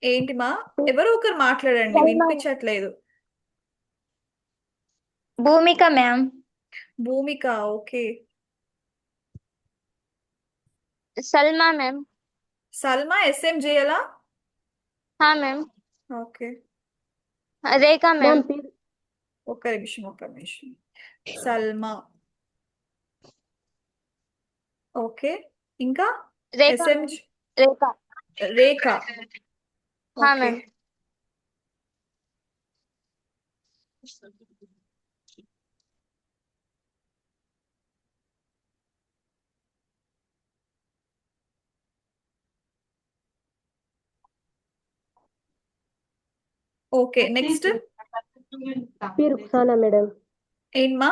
ఏంటి మా ఎవరో ఒకరు మాట్లాడండి Salma. వినిపించట్లేదు భూమిక ma'am. భూమిక ఓకే Salma ma'am. సల్మా ఎస్ఎంజేఎలా हाँ ma'am. Okay Rekha ma'am. Ma'am, P. ఒక్క నిమిషం సల్మా ఓకే ఇంకా Rekha. SMG Rekha. రేఖ हाँ okay ma'am. Okay next P. Ruksana, madam. ఏంటమ్మా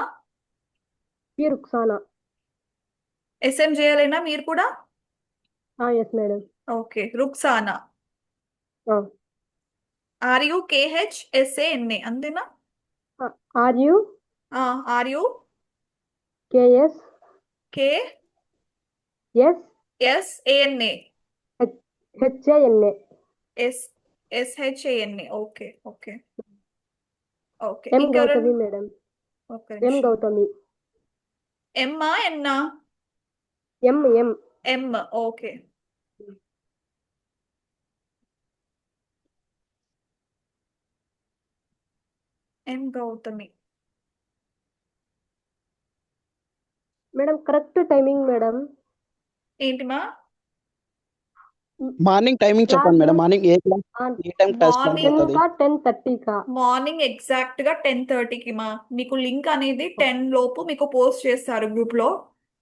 P. Ruksana. ఎస్ఎంజేఎల్ అయినా మీరు కూడా Yes, madam. Okay Rukhsana RUKHSANA అంతేనా Are you? RU KS. Yes. KSANA HANA. SHANA okay okay okay M. ఇంకెవరైనా Gautami, madam. ఒక్క M. నిమిషం Gautami. ఎమ్మా ఎన్నా M. M okay M Gautami Madam, correct timing, madam. ఏంటిమా మార్నింగ్ టైమింగ్ చెప్పండి మేడం. మార్నింగ్ ఏ time class start morning అవుతుంది? 10:30 का. మార్నింగ్ ఎగ్జాక్ట్ గా 10:30కి మా మీకు లింక్ అనేది 10 లోపు మీకు పోస్ట్ చేస్తారు గ్రూప్ లో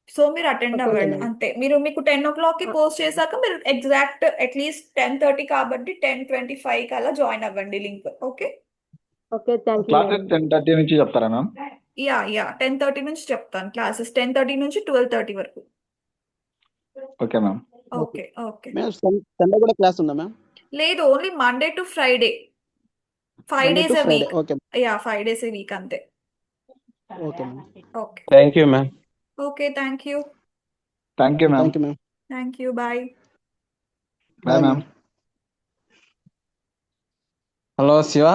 సో మీరు అటెండ్ Okay, అవ్వండి madam. అంతే మీకు 10 o'clock కి పోస్ట్ చేశాక మీరు ఎగ్జాక్ట్ అట్లీస్ట్ 10:30 కాబట్టి 10:25 కల్లా జాయిన్ అవ్వండి link okay Okay, thank you, classes madam. 10:30 నుంచి చెప్తారా మ్యామ్? యా 10:30 నుంచి చెప్తాను క్లాసెస్ 10:30 నుంచి 12:30 వరకు okay ma'am. Okay okay madam Sunday కూడా క్లాస్ ఉందా మ్యామ్? లేదు only Monday to Friday 5 Monday days to a Friday. week Okay. 5 days a week అంతే Okay, ma'am. Okay thank you ma'am. Okay thank you thank you ma'am. Thank you, ma'am. Thank you bye bye ma'am. Hello Shiva